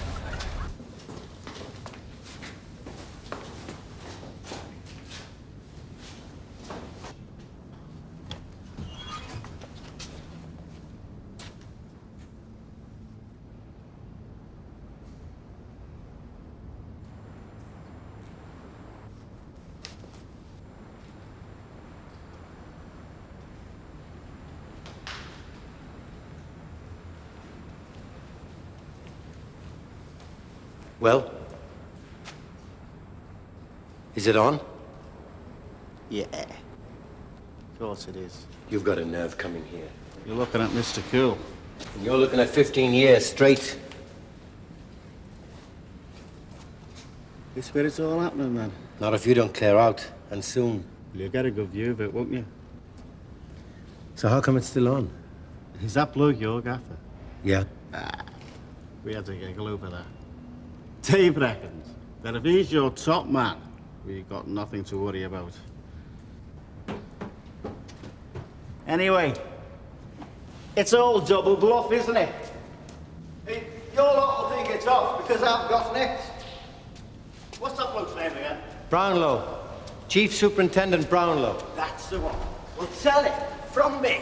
Well? Is it on? Yeah. Of course it is. You've got a nerve coming here. You're looking at Mr. Cool. And you're looking at 15 years straight. This where it's all happening, then? Not if you don't clear out, and soon. You'll get a good view of it, won't you? So how come it's still on? Is that bloke your gaffer? Yeah. We had to giggle over that. Dave reckons that if he's your top man, we've got nothing to worry about. Anyway, it's all double bluff, isn't it? Hey, your lot will think it's off because I've got next. What's that bloke's name again? Brownlow. Chief Superintendent Brownlow. That's the one. Well, tell it from me.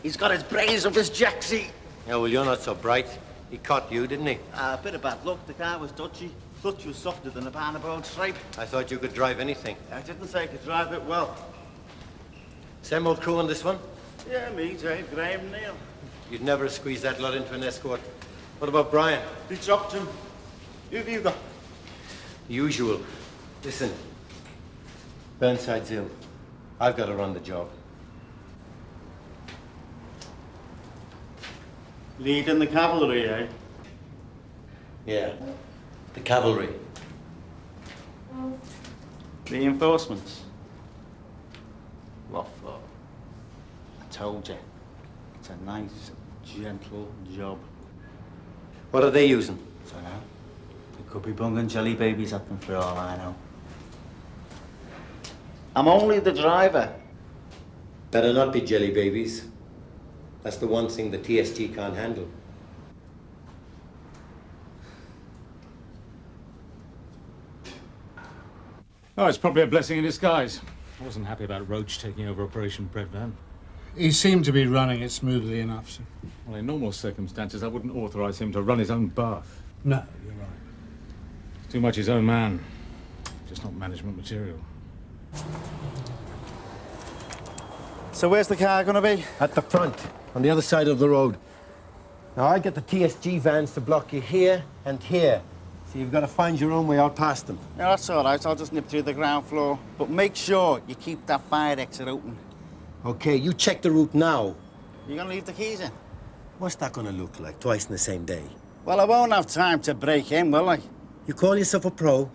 He's got his brains up his jacksie. Yeah, well, you're not so bright. He caught you, didn't he? A bit of bad luck. The car was dodgy. Clutch was softer than a barnabout stripe. I thought you could drive anything. I didn't say I could drive it well. Same old crew on this one? Yeah, me, Dave, Graham, Neil. You'd never squeeze that lot into an escort. What about Brian? We dropped him. Who've you got? Usual. Listen. Burnside's ill. I've got to run the job. Leading the cavalry, eh? Yeah. The cavalry. Reinforcements. What for? I told you. It's a nice, gentle job. What are they using? Dunno. They could be bunging jelly babies at them for all I know. I'm only the driver. Better not be jelly babies. That's the one thing the TSG can't handle. Oh, it's probably a blessing in disguise. I wasn't happy about Roach taking over Operation Bread Van. He seemed to be running it smoothly enough, sir. Well, in normal circumstances, I wouldn't authorise him to run his own bath. No, you're right. Too much his own man. Just not management material. So where's the car gonna be? At the front, on the other side of the road. Now, I get the TSG vans to block you here and here. So you've got to find your own way out past them. Yeah, that's all right. I'll just nip through the ground floor. But make sure you keep that fire exit open. Okay, you check the route now. You gonna leave the keys in? What's that gonna look like, twice in the same day? Well, I won't have time to break in, will I? You call yourself a pro?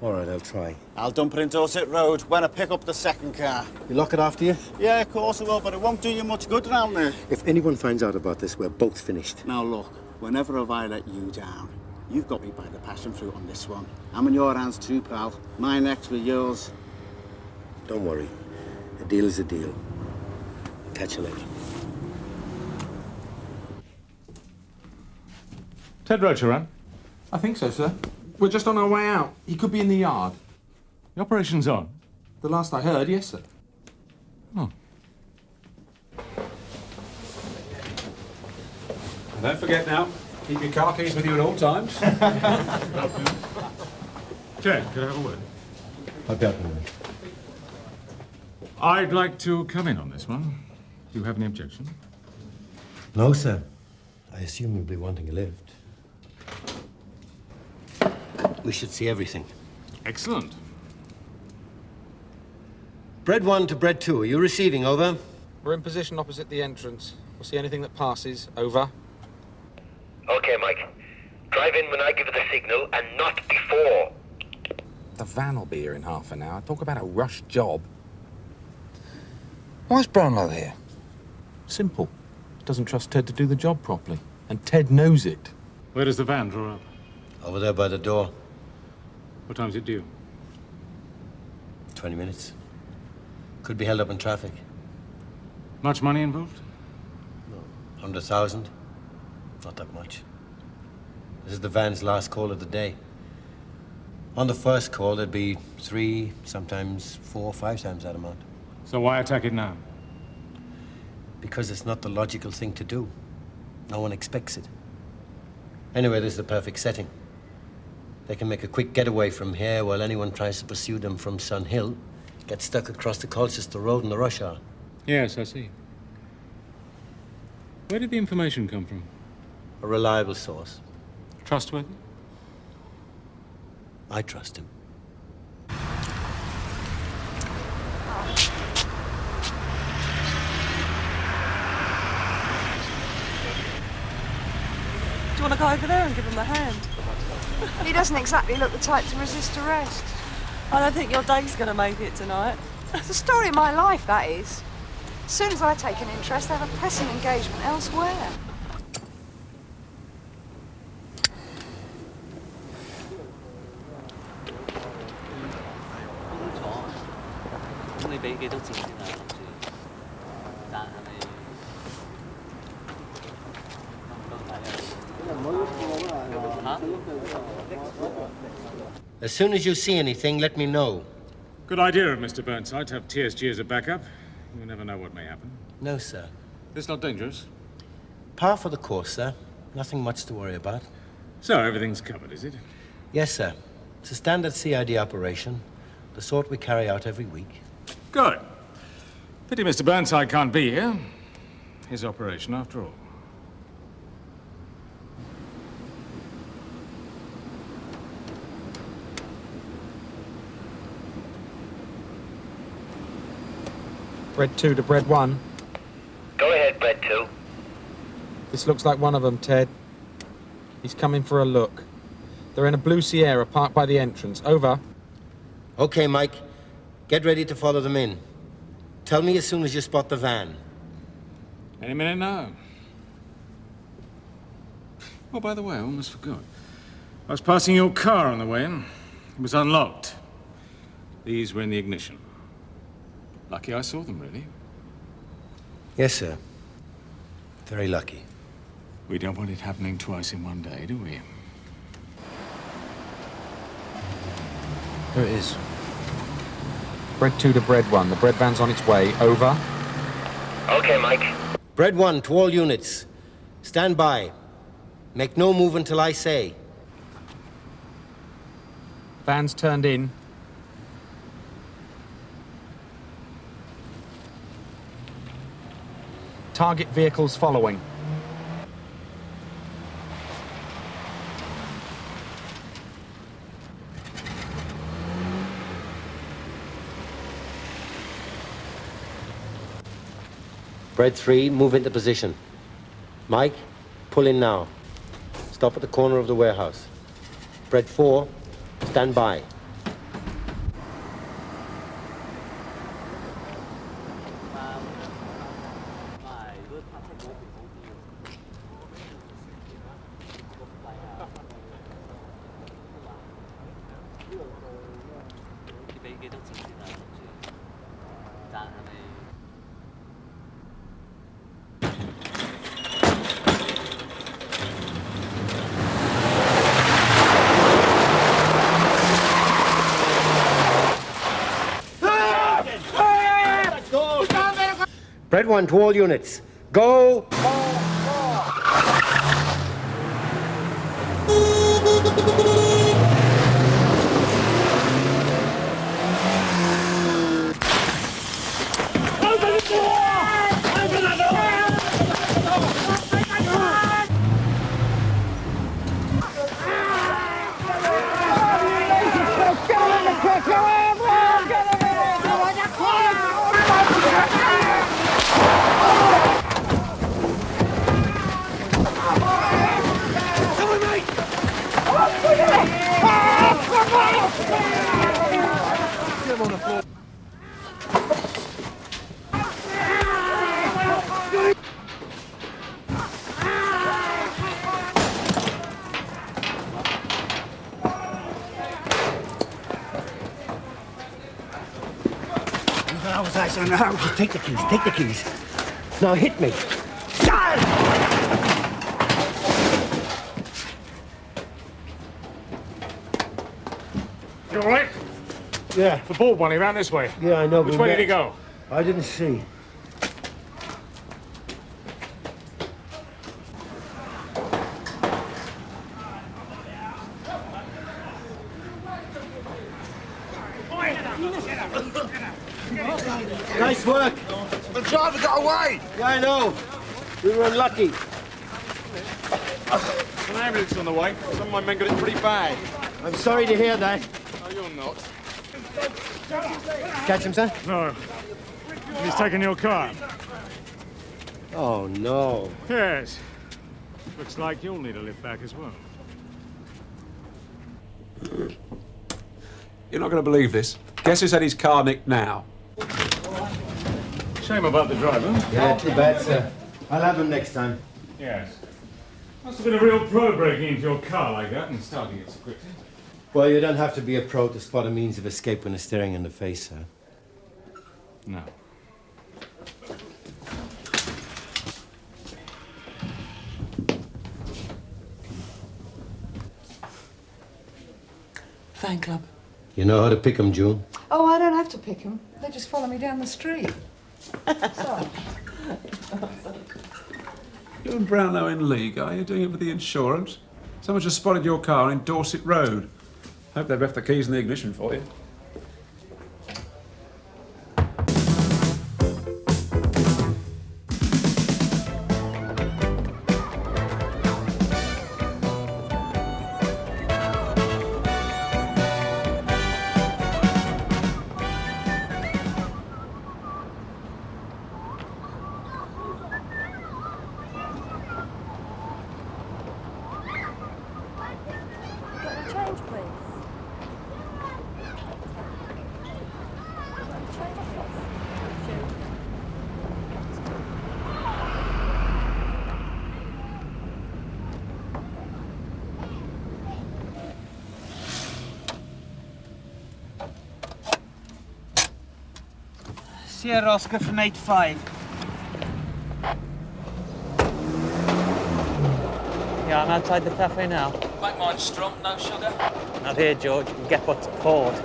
All right, I'll try. I'll dump it in Dorset Road when I pick up the second car. You lock it after you? Yeah, of course I will, but it won't do you much good round there. If anyone finds out about this, we're both finished. Now look, whenever have I let you down? You've got me by the passion fruit on this one. I'm in your hands too, pal. My neck's with yours. Don't worry. A deal is a deal. Catch you later. Ted Roach around? I think so, sir. We're just on our way out. He could be in the yard. The operation's on? The last I heard, yes, sir. Oh. And don't forget now, keep your car keys with you at all times. Ted, could I have a word? I'll be out in a minute. I'd like to come in on this one. Do you have any objection? No, sir. I assume you'll be wanting a lift. We should see everything. Excellent. Bread 1 to bread 2. Are you receiving? Over. We're in position opposite the entrance. We'll see anything that passes. Over. Okay, Mike. Drive in when I give it the signal and not before. The van will be here in half an hour. Talk about a rush job. Why's Brownlow here? Simple. He doesn't trust Ted to do the job properly. And Ted knows it. Where does the van draw up? Over there by the door. What time's it due? 20 minutes. Could be held up in traffic. Much money involved? 100,000. Not that much. This is the van's last call of the day. On the first call, there'd be 3, sometimes 4 or 5 times that amount. So why attack it now? Because it's not the logical thing to do. No one expects it. Anyway, this is the perfect setting. They can make a quick getaway from here while anyone tries to pursue them from Sun Hill, get stuck across the Colchester Road in the rush hour. Yes, I see. Where did the information come from? A reliable source. Trustworthy? I trust him. Do you want to go over there and give him a hand? He doesn't exactly look the type to resist arrest. I don't think your day's going to make it tonight. It's the story of my life, that is. As soon as I take an interest, I have a pressing engagement elsewhere. As soon as you see anything, let me know. Good idea of Mr. Burnside to have TSG as a backup. You never know what may happen. No, sir. It's not dangerous. Par for the course, sir. Nothing much to worry about. So everything's covered, is it? Yes, sir. It's a standard CID operation, the sort we carry out every week. Good. Pity Mr. Burnside can't be here. His operation, after all. Bread 2 to bread 1. Go ahead, Bread 2. This looks like one of them, Ted. He's coming for a look. They're in a blue Sierra parked by the entrance. Over. Okay, Mike. Get ready to follow them in. Tell me as soon as you spot the van. Any minute now. Oh, by the way, I almost forgot. I was passing your car on the way in. It was unlocked. These were in the ignition. Lucky I saw them, really. Yes, sir. Very lucky. We don't want it happening twice in one day, do we? There it is. Bread 2 to bread 1. The bread van's on its way. Over. Okay, Mike. Bread 1 to all units. Stand by. Make no move until I say. Van's turned in. Target vehicles following. Bread 3, move into position. Mike, pull in now. Stop at the corner of the warehouse. Bread 4, stand by. Bread 1 to all units. Go! Take the keys, take the keys. Now hit me. You all right? Yeah. The bald one, he ran this way. Yeah, I know. Which way did he go? I didn't see. Nice work. The driver got away. Yeah, I know. We were unlucky. An ambulance on the way. Some of my men got it pretty bad. I'm sorry to hear that. No, you're not. Catch him, sir? No. He's taken your car. Oh, no. Yes. Looks like you'll need a lift back as well. You're not going to believe this. Guess who's had his car nicked now? Shame about the driver. Yeah, too bad, sir. I'll have him next time. Yes. Must have been a real pro breaking into your car like that and starting it so quickly. Well, you don't have to be a pro to spot a means of escape when it's staring in the face, sir. No. Fan club. You know how to pick 'em, June? Oh, I don't have to pick them. They just follow me down the street. Sorry. You and Brownlow in league, are you? Doing it for the insurance? Someone just spotted your car in Dorset Road. Hope they've left the keys in the ignition for you. Sierra Oscar from 85. Yeah, I'm outside the cafe now. Make mine strong, no sugar. Not here, George. You can get what's poured.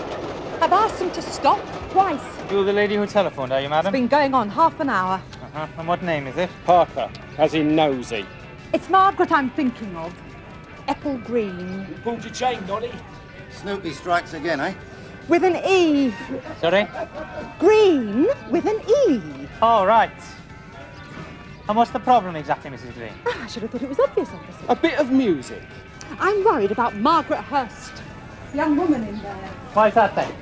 I've asked them to stop twice. You're the lady who telephoned, are you, madam? It's been going on half an hour. Uh-huh. And what name is it? Parker, as in nosy. It's Margaret I'm thinking of. Ethel Green. You pulled your chain, Dolly. Snoopy strikes again, eh? With an E. Sorry? Green with an E. Oh, right. And what's the problem exactly, Mrs. Green? Oh, I should have thought it was obvious, officer. A bit of music. I'm worried about Margaret Hurst. Young woman in there. Why's that then?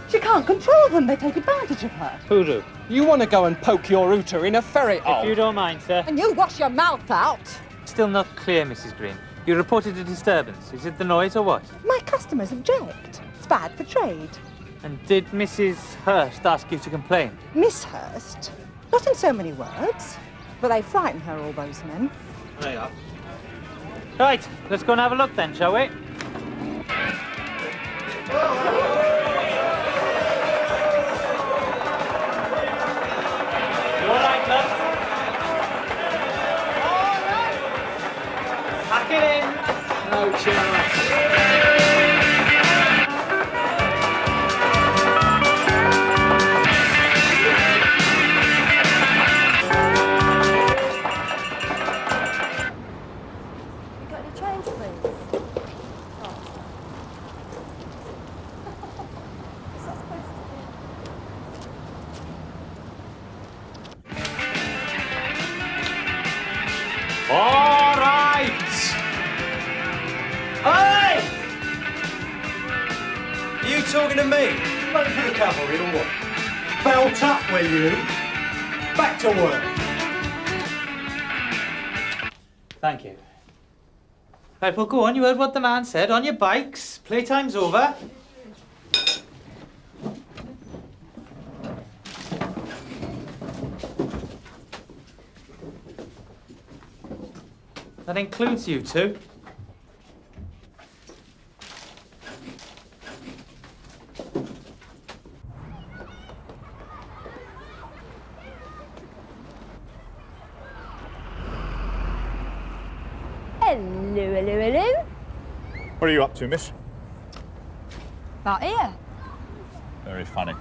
She can't control them. They take advantage of her. Who do? You want to go and poke your hooter in a ferret hole? If you don't mind, sir. And you wash your mouth out. Still not clear, Mrs. Green. You reported a disturbance. Is it the noise or what? My customers object. It's bad for trade. And did Mrs. Hurst ask you to complain? Miss Hurst? Not in so many words. But they frighten her, all those men. They are. Right, let's go and have a look then, shall we? You all right, love? All right. Pack it in. No chance. All right! Hey! You talking to me? Running for the cavalry or what? Belt up, will you? Back to work. Thank you. Right, well, go on. You heard what the man said. On your bikes. Playtime's over. That includes you two. Hello. What are you up to, miss? About here. Very funny.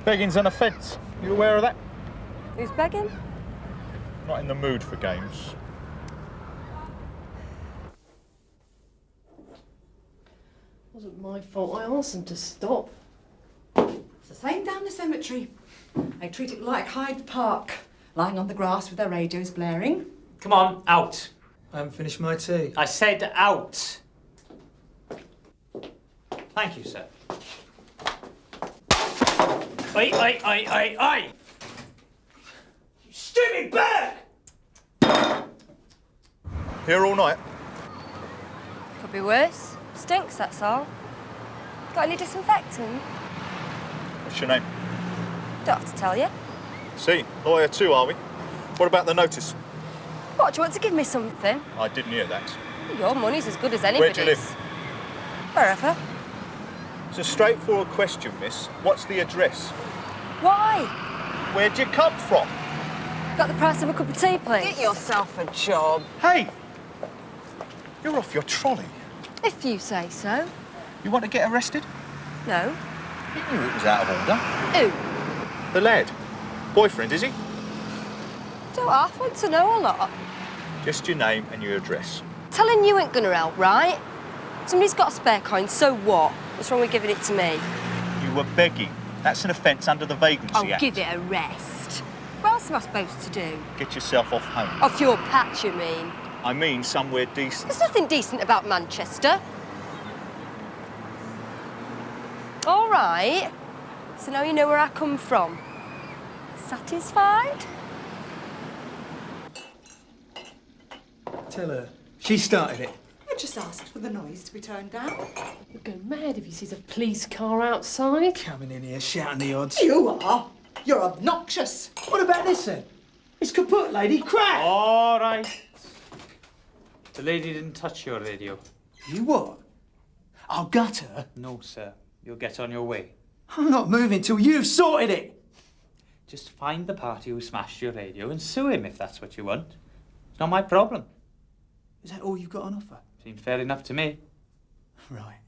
Begging's an offence. You aware of that? Who's begging? Not in the mood for games. Wasn't my fault. I asked them to stop. It's the same down the cemetery. They treat it like Hyde Park, lying on the grass with their radios blaring. Come on, out. I haven't finished my tea. I said out. Thank you, sir. Oi! You stupid bird! Here all night? Could be worse. Stinks, that's all. Got any disinfectant? What's your name? Don't have to tell you. See, lawyer too, are we? What about the notice? What, do you want to give me something? I didn't hear that. Your money's as good as anybody's. Where do you live? Wherever. It's a straightforward question, miss. What's the address? Why? Where'd you come from? Got the price of a cup of tea, please? Get yourself a job. Hey! You're off your trolley. If you say so. You want to get arrested? No. You knew it was out of order. Who? The lad. Boyfriend, is he? Don't half want to know a lot. Just your name and your address. Telling you ain't gonna help, right? Somebody's got a spare coin, so what? What's wrong with giving it to me? You were begging. That's an offence under the Vagrancy I'll Act. give it a rest. What else am I supposed to do? Get yourself off home. Off your patch, you mean? I mean somewhere decent. There's nothing decent about Manchester. All right. So now you know where I come from. Satisfied? Tell her. She started it. I just asked for the noise to be turned down. You'd go mad if you sees a police car outside. Coming in here shouting the odds. You are. You're obnoxious. What about this then? It's kaput, lady. Crack! All right. The lady didn't touch your radio. You what? I'll gut her. No, sir. You'll get on your way. I'm not moving till you've sorted it. Just find the party who smashed your radio and sue him if that's what you want. It's not my problem. Is that all you've got on offer? Seems fair enough to me. Right.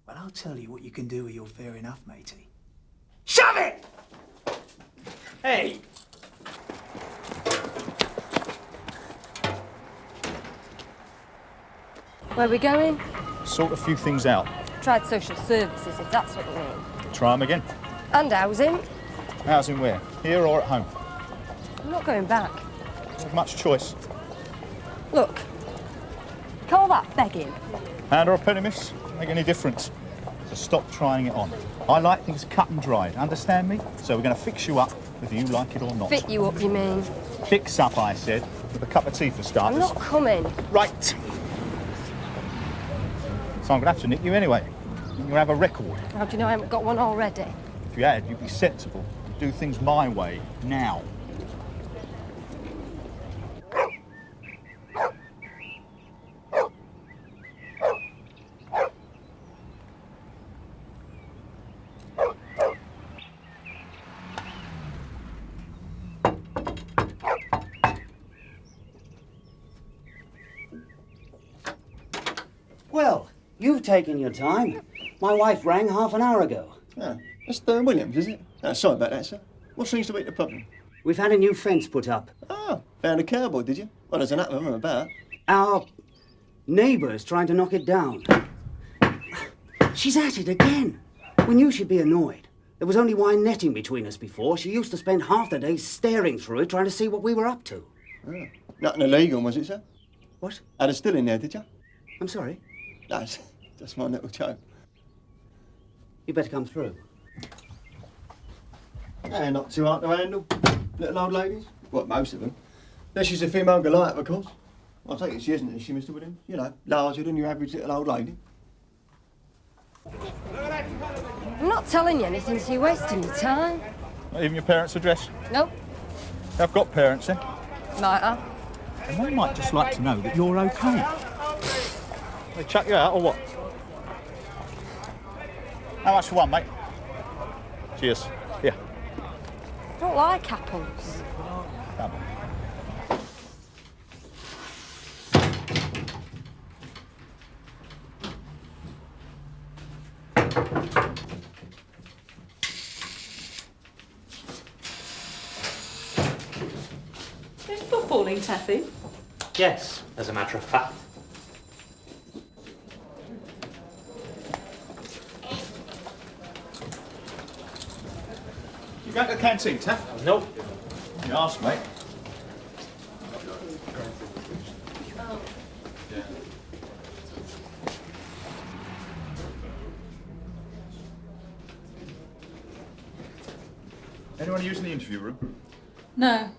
Well, I'll tell you what you can do with your fair enough, matey. Shove it! Hey! Where are we going? Sort a few things out. Tried social services, if that's what you mean. Try them again. And housing. Housing where? Here or at home? I'm not going back. Not much choice. Look, call that begging. Pound or a penny, miss? Make any difference. So stop trying it on. I like things cut and dried, understand me? So we're going to fix you up, whether you like it or not. Fit you up, you mean? Fix up, I said, with a cup of tea for starters. I'm not coming. Right. So I'm going to have to nick you anyway. You'll have a record. How do you know I haven't got one already? If you had, you'd be sensible. You'd do things my way, now. Well, you've taken your time. My wife rang half an hour ago. Oh, that's Williams, is it? Oh, sorry about that, sir. What seems to be the problem? We've had a new fence put up. Oh, found a cowboy, did you? Well, there's enough of them about. Our neighbour's trying to knock it down. She's at it again. We knew she'd be annoyed. There was only wire netting between us before. She used to spend half the day staring through it, trying to see what we were up to. Oh. Nothing illegal, was it, sir? What? Had her still in there, did you? I'm sorry? No, that's my little joke. You better come through. They're not too hard to handle, little old ladies. Well, most of them. Unless she's a female Goliath, of course. I'll take it she isn't, is she, Mr. Williams? You know, larger than your average little old lady. I'm not telling you anything, so you're wasting your time. Not even your parents' address? Nope. I've got parents, eh? Might have. And they might just like to know that you're okay. They chuck you out or what? How much for one, mate? Cheers. Here. I don't like apples. Come. Is footballing, Taffy? Yes, as a matter of fact. You going to the canteen, Taff? Nope. You asked, mate. Anyone using the interview room? No.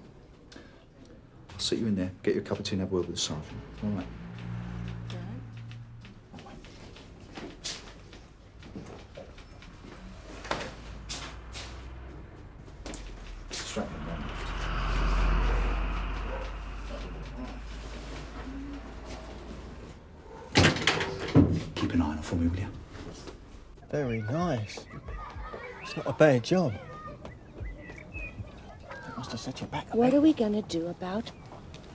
I'll sit you in there, get you a cup of tea and have a word with the sergeant. All right. Straight in there. Keep an eye on it for me, will you? Very nice. It's not a bad job. It must have set you back a What bit. are we going to do about it?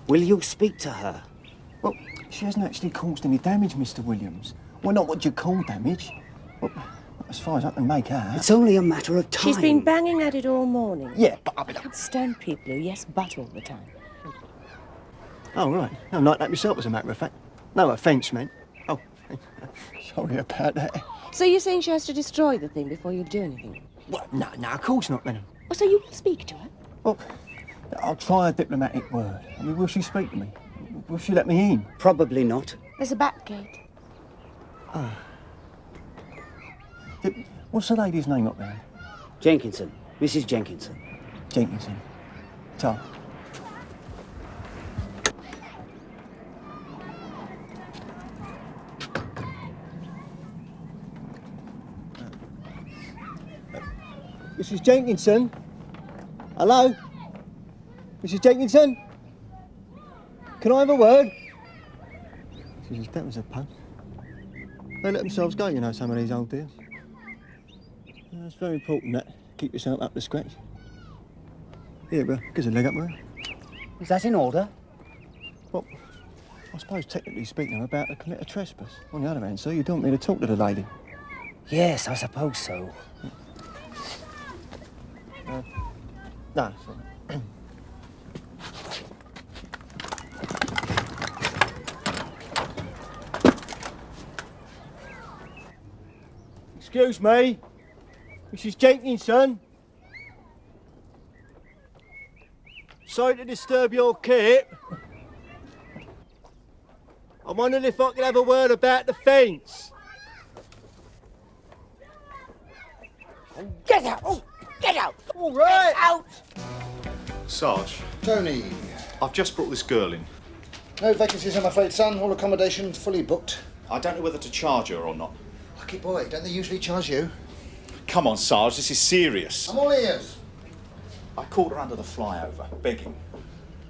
Will you speak to her? Well, she hasn't actually caused any damage, Mr. Williams. Well, not what you call damage. Well, as far as I can make out. It's only a matter of time. She's been banging at it all morning. Yeah, but I mean... I can't stand people who yes but all the time. Oh, right. I'm like that myself, as a matter of fact. No offence, man. Oh, sorry about that. So you're saying she has to destroy the thing before you do anything? Well, no, of course not, madam. Oh, so you will speak to her? Well, I'll try a diplomatic word. I mean, will she speak to me? Will she let me in? Probably not. There's a back gate. Oh. What's the lady's name up there? Jenkinson. Mrs. Jenkinson. Jenkinson. Tom. Mrs. Jenkinson? Hello? Mrs. Jenkinson? Can I have a word? Jesus, that was a pun. They let themselves go, you know, some of these old dears. It's very important that keep yourself up to scratch. Here, bro, gives a leg up, man. Is that in order? Well, I suppose technically speaking, I'm about to commit a trespass. On the other hand, sir, you don't want me to talk to the lady. Yes, I suppose so. No, sorry. Excuse me, Mrs. Jenkinson. Sorry to disturb your kit. I wondered if I could have a word about the fence. Get out! Oh, get out! All right! Get out! Sarge. Tony. I've just brought this girl in. No vacancies, I'm afraid, son. All accommodations fully booked. I don't know whether to charge her or not. Lucky boy, don't they usually charge you? Come on, Sarge, this is serious. I'm all ears. I caught her under the flyover, begging.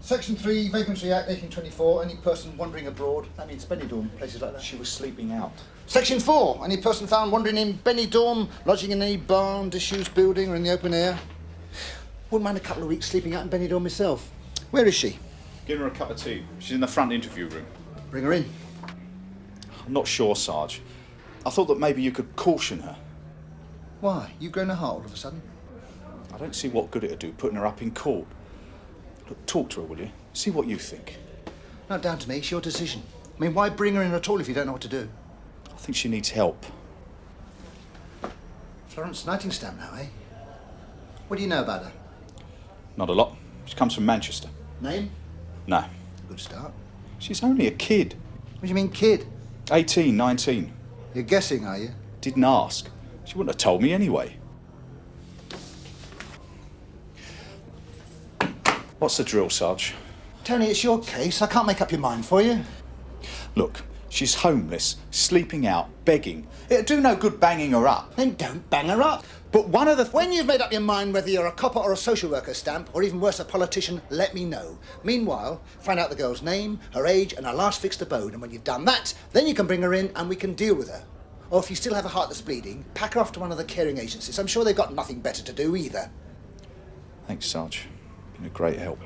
Section 3, Vacancy Act 1824, any person wandering abroad. That means Benidorm, places like that. She was sleeping out. Section 4, any person found wandering in Benidorm, lodging in any barn, disused building or in the open air. Wouldn't mind a couple of weeks sleeping out in Benidorm myself. Where is she? Give her a cup of tea. She's in the front interview room. Bring her in. I'm not sure, Sarge. I thought that maybe you could caution her. Why? You've grown a heart all of a sudden? I don't see what good it'd do putting her up in court. Look, talk to her, will you? See what you think. Not down to me, it's your decision. I mean, why bring her in at all if you don't know what to do? I think she needs help. Florence Nightingale now, eh? What do you know about her? Not a lot. She comes from Manchester. Name? No. Good start. She's only a kid. What do you mean, kid? 18, 19. You're guessing, are you? Didn't ask. She wouldn't have told me anyway. What's the drill, Sarge? Tony, it's your case. I can't make up your mind for you. Look, she's homeless, sleeping out, begging. It'd do no good banging her up. Then don't bang her up. But one of the... When you've made up your mind whether you're a copper or a social worker stamp, or even worse, a politician, let me know. Meanwhile, find out the girl's name, her age, and her last fixed abode. And when you've done that, then you can bring her in and we can deal with her. Or if you still have a heart that's bleeding, pack her off to one of the caring agencies. I'm sure they've got nothing better to do either. Thanks, Sarge. Been a great help.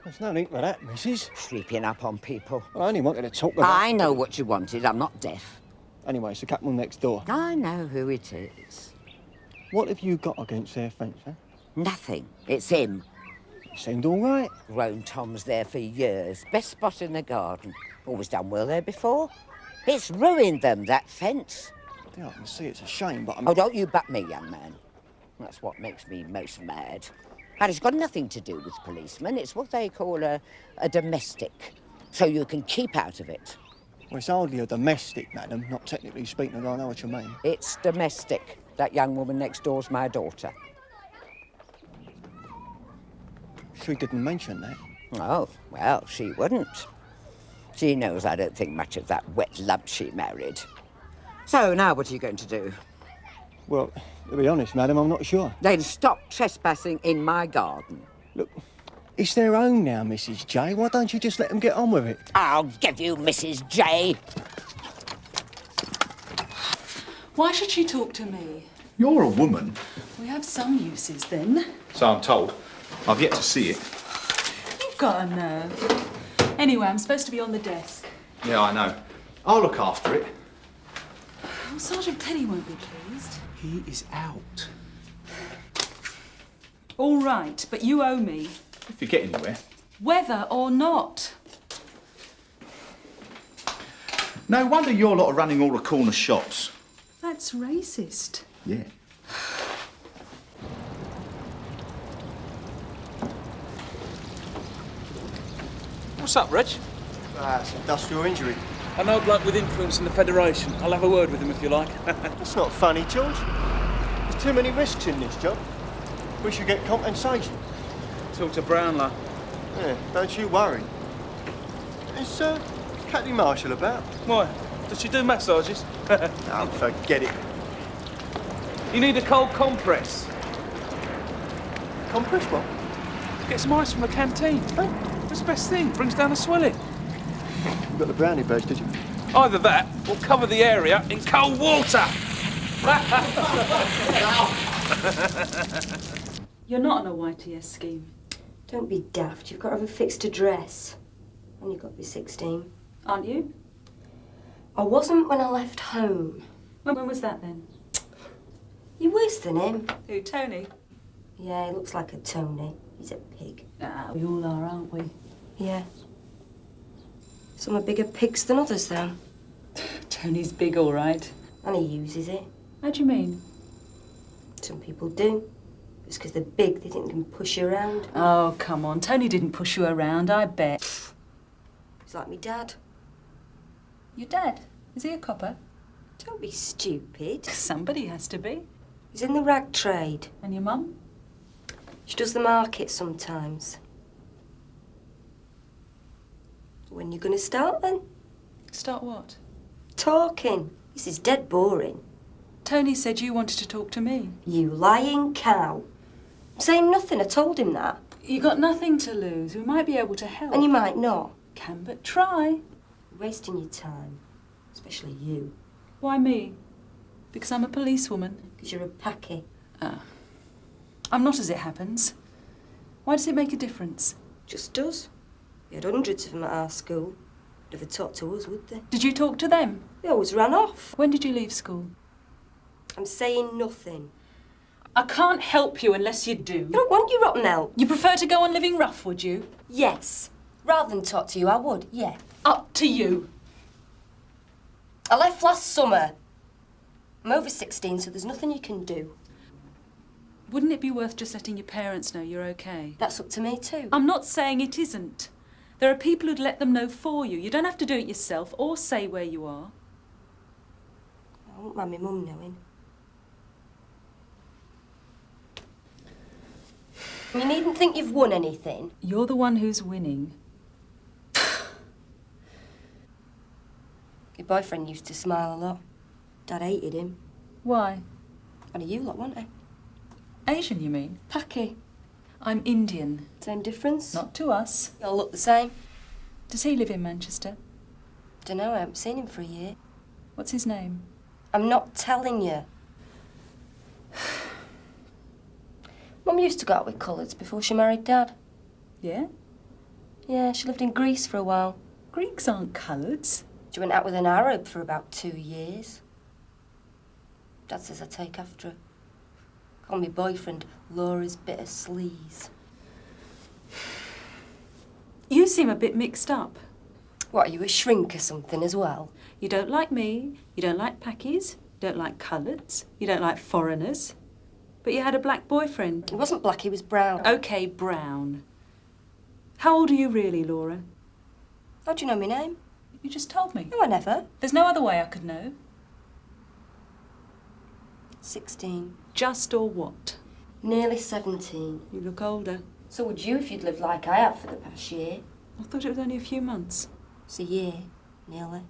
There's no need for that, missus. Sleeping up on people. I only wanted to talk about... I know what you wanted. I'm not deaf. Anyway, it's the couple next door. I know who it is. What have you got against their fence, huh? Nothing. It's him. Seemed all right. Grown Tom's there for years. Best spot in the garden. Always done well there before. It's ruined them, that fence. Yeah, I can see it's a shame, but I'm... Oh, don't you butt me, young man. That's what makes me most mad. And it's got nothing to do with policemen. It's what they call a domestic. So you can keep out of it. Well, it's hardly a domestic, madam. Not technically speaking, but I know what you mean. It's domestic. That young woman next door's my daughter. She didn't mention that. Oh, well, she wouldn't. She knows I don't think much of that wet lump she married. So, now what are you going to do? Well, to be honest, madam, I'm not sure. Then stop trespassing in my garden. Look, It's their own now, Mrs. J. Why don't you just let them get on with it? I'll give you Mrs. J. Why should she talk to me? You're a woman. We have some uses then. So I'm told. I've yet to see it. You've got a nerve. Anyway, I'm supposed to be on the desk. Yeah, I know. I'll look after it. Well, Sergeant Penny won't be pleased. He is out. All right, but you owe me. If you get anywhere. Whether or not. No wonder your lot are running all the corner shops. That's racist. Yeah. What's up, Reg? It's industrial injury. I know a bloke with influence in the Federation. I'll have a word with him if you like. That's not funny, George. There's too many risks in this job. We should get compensation. Talk to Brownlow. Yeah, don't you worry. Is Captain Marshall about? Why? Does she do massages? Oh, forget it. You need a cold compress. Compress what? Get some ice from the canteen. That's the best thing. Brings down the swelling. You got the brownie badge, did you? Either that or cover the area in cold water. You're not on a YTS scheme. Don't be daft. You've got to have a fixed address. And you've got to be 16. Aren't you? I wasn't when I left home. When was that then? You're worse than him. Who, Tony? Yeah, he looks like a Tony. He's a pig. Ah, we all are, aren't we? Yeah. Some are bigger pigs than others, though. Tony's big, all right. And he uses it. How do you mean? Some people do. Just because they're big, they think they can push you around. Oh, come on. Tony didn't push you around, I bet. He's like me dad. Your dad? Is he a copper? Don't be stupid. Somebody has to be. He's in the rag trade. And your mum? She does the market sometimes. When you going to start, then? Start what? Talking. This is dead boring. Tony said you wanted to talk to me. You lying cow. I'm saying nothing. I told him that. You got nothing to lose. We might be able to help. And you might not. Can but try. You're wasting your time. Especially you. Why me? Because I'm a policewoman. Because you're a packy. Ah. I'm not, as it happens. Why does it make a difference? Just does. We had hundreds of them at our school. Never talked to us, would they? Did you talk to them? They always ran off. When did you leave school? I'm saying nothing. I can't help you unless you do. I don't want your rotten help. You prefer to go on living rough, would you? Yes. Rather than talk to you, I would, yeah. Up to you. I left last summer. I'm over 16, so there's nothing you can do. Wouldn't it be worth just letting your parents know you're okay? That's up to me too. I'm not saying it isn't. There are people who'd let them know for you. You don't have to do it yourself or say where you are. I won't mind my mum knowing. You needn't think you've won anything. You're the one who's winning. Your boyfriend used to smile a lot. Dad hated him. Why? One of you lot, wasn't he? Asian, you mean? Packy. I'm Indian. Same difference? Not to us. You all look the same. Does he live in Manchester? Dunno, I haven't seen him for a year. What's his name? I'm not telling you. Mum used to go out with colours before she married Dad. Yeah? Yeah, she lived in Greece for a while. Greeks aren't coloureds. She went out with an Arab for about 2 years. Dad says I take after her. Call me boyfriend Laura's bit of sleaze. You seem a bit mixed up. What, are you a shrink or something as well? You don't like me, you don't like packies, you don't like coloureds, you don't like foreigners. But you had a black boyfriend. He wasn't black, he was brown. OK, brown. How old are you really, Laura? How do you know my name? You just told me. No, I never. There's no other way I could know. 16. Just or what? Nearly 17. You look older. So would you if you'd lived like I have for the past year. I thought it was only a few months. It's a year, nearly.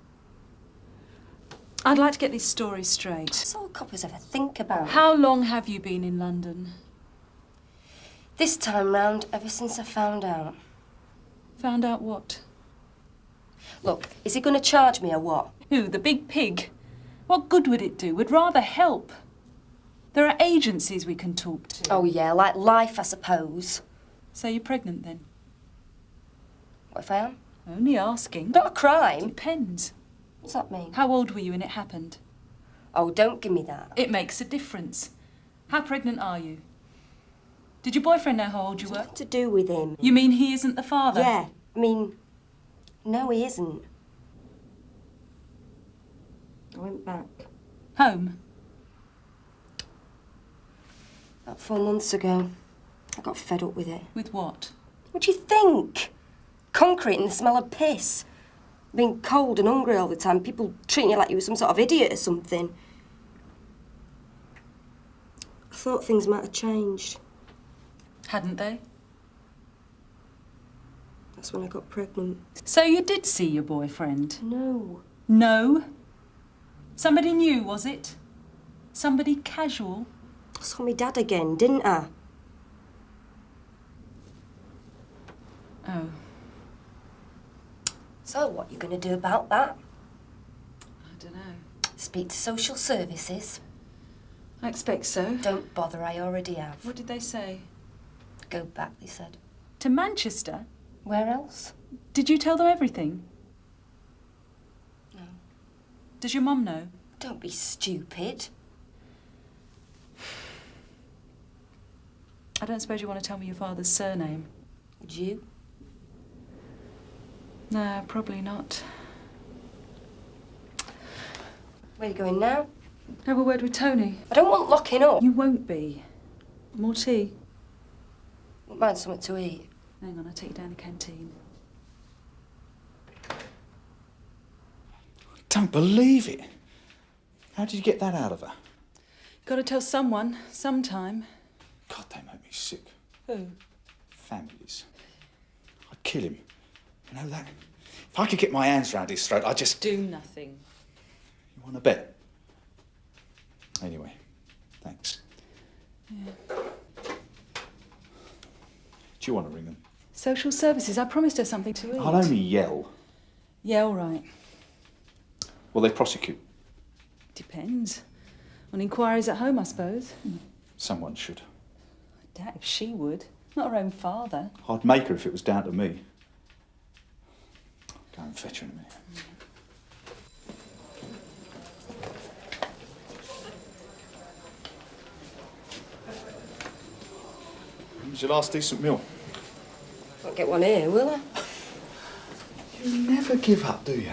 I'd like to get these stories straight. That's all coppers ever think about. How long have you been in London? This time round, ever since I found out. Found out what? Look, is he going to charge me or what? Who, the big pig? What good would it do? We'd rather help. There are agencies we can talk to. Oh, yeah, like Life, I suppose. So you're pregnant, then? What if I am? Only asking. Not a crime. Depends. What's that mean? How old were you when it happened? Oh, don't give me that. It makes a difference. How pregnant are you? Did your boyfriend know how old you were? Nothing to do with him. You mean he isn't the father? Yeah, I mean, no, he isn't. I went back. Home? About 4 months ago. I got fed up with it. With what? What do you think? Concrete and the smell of piss. Being cold and hungry all the time. People treating you like you were some sort of idiot or something. I thought things might have changed. Hadn't they? That's when I got pregnant. So you did see your boyfriend? No. No? Somebody new, was it? Somebody casual? I saw my dad again, didn't I? Oh. So what are you going to do about that? I don't know. Speak to social services. I expect so. Don't bother, I already have. What did they say? Go back, they said. To Manchester? Where else? Did you tell them everything? No. Does your mum know? Don't be stupid. I don't suppose you want to tell me your father's surname? Would you? No, probably not. Where are you going now? Have a word with Tony. I don't want locking up. You won't be. More tea? Wouldn't mind something to eat. Hang on, I'll take you down the canteen. Don't believe it. How did you get that out of her? Got to tell someone, sometime. God, they make me sick. Who? Families. I'd kill him. You know that? If I could get my hands round his throat, I'd just... Do nothing. You want to bet? Anyway, thanks. Yeah. Do you want to ring them? Social services. I promised her something to eat. I'll only yell. Yeah, all right. Will they prosecute? Depends. On inquiries at home, I suppose. Someone should. I doubt if she would. Not her own father. I'd make her if it was down to me. Go and fetch her in a minute. When's your last decent meal? Won't get one here, will I? You never give up, do you?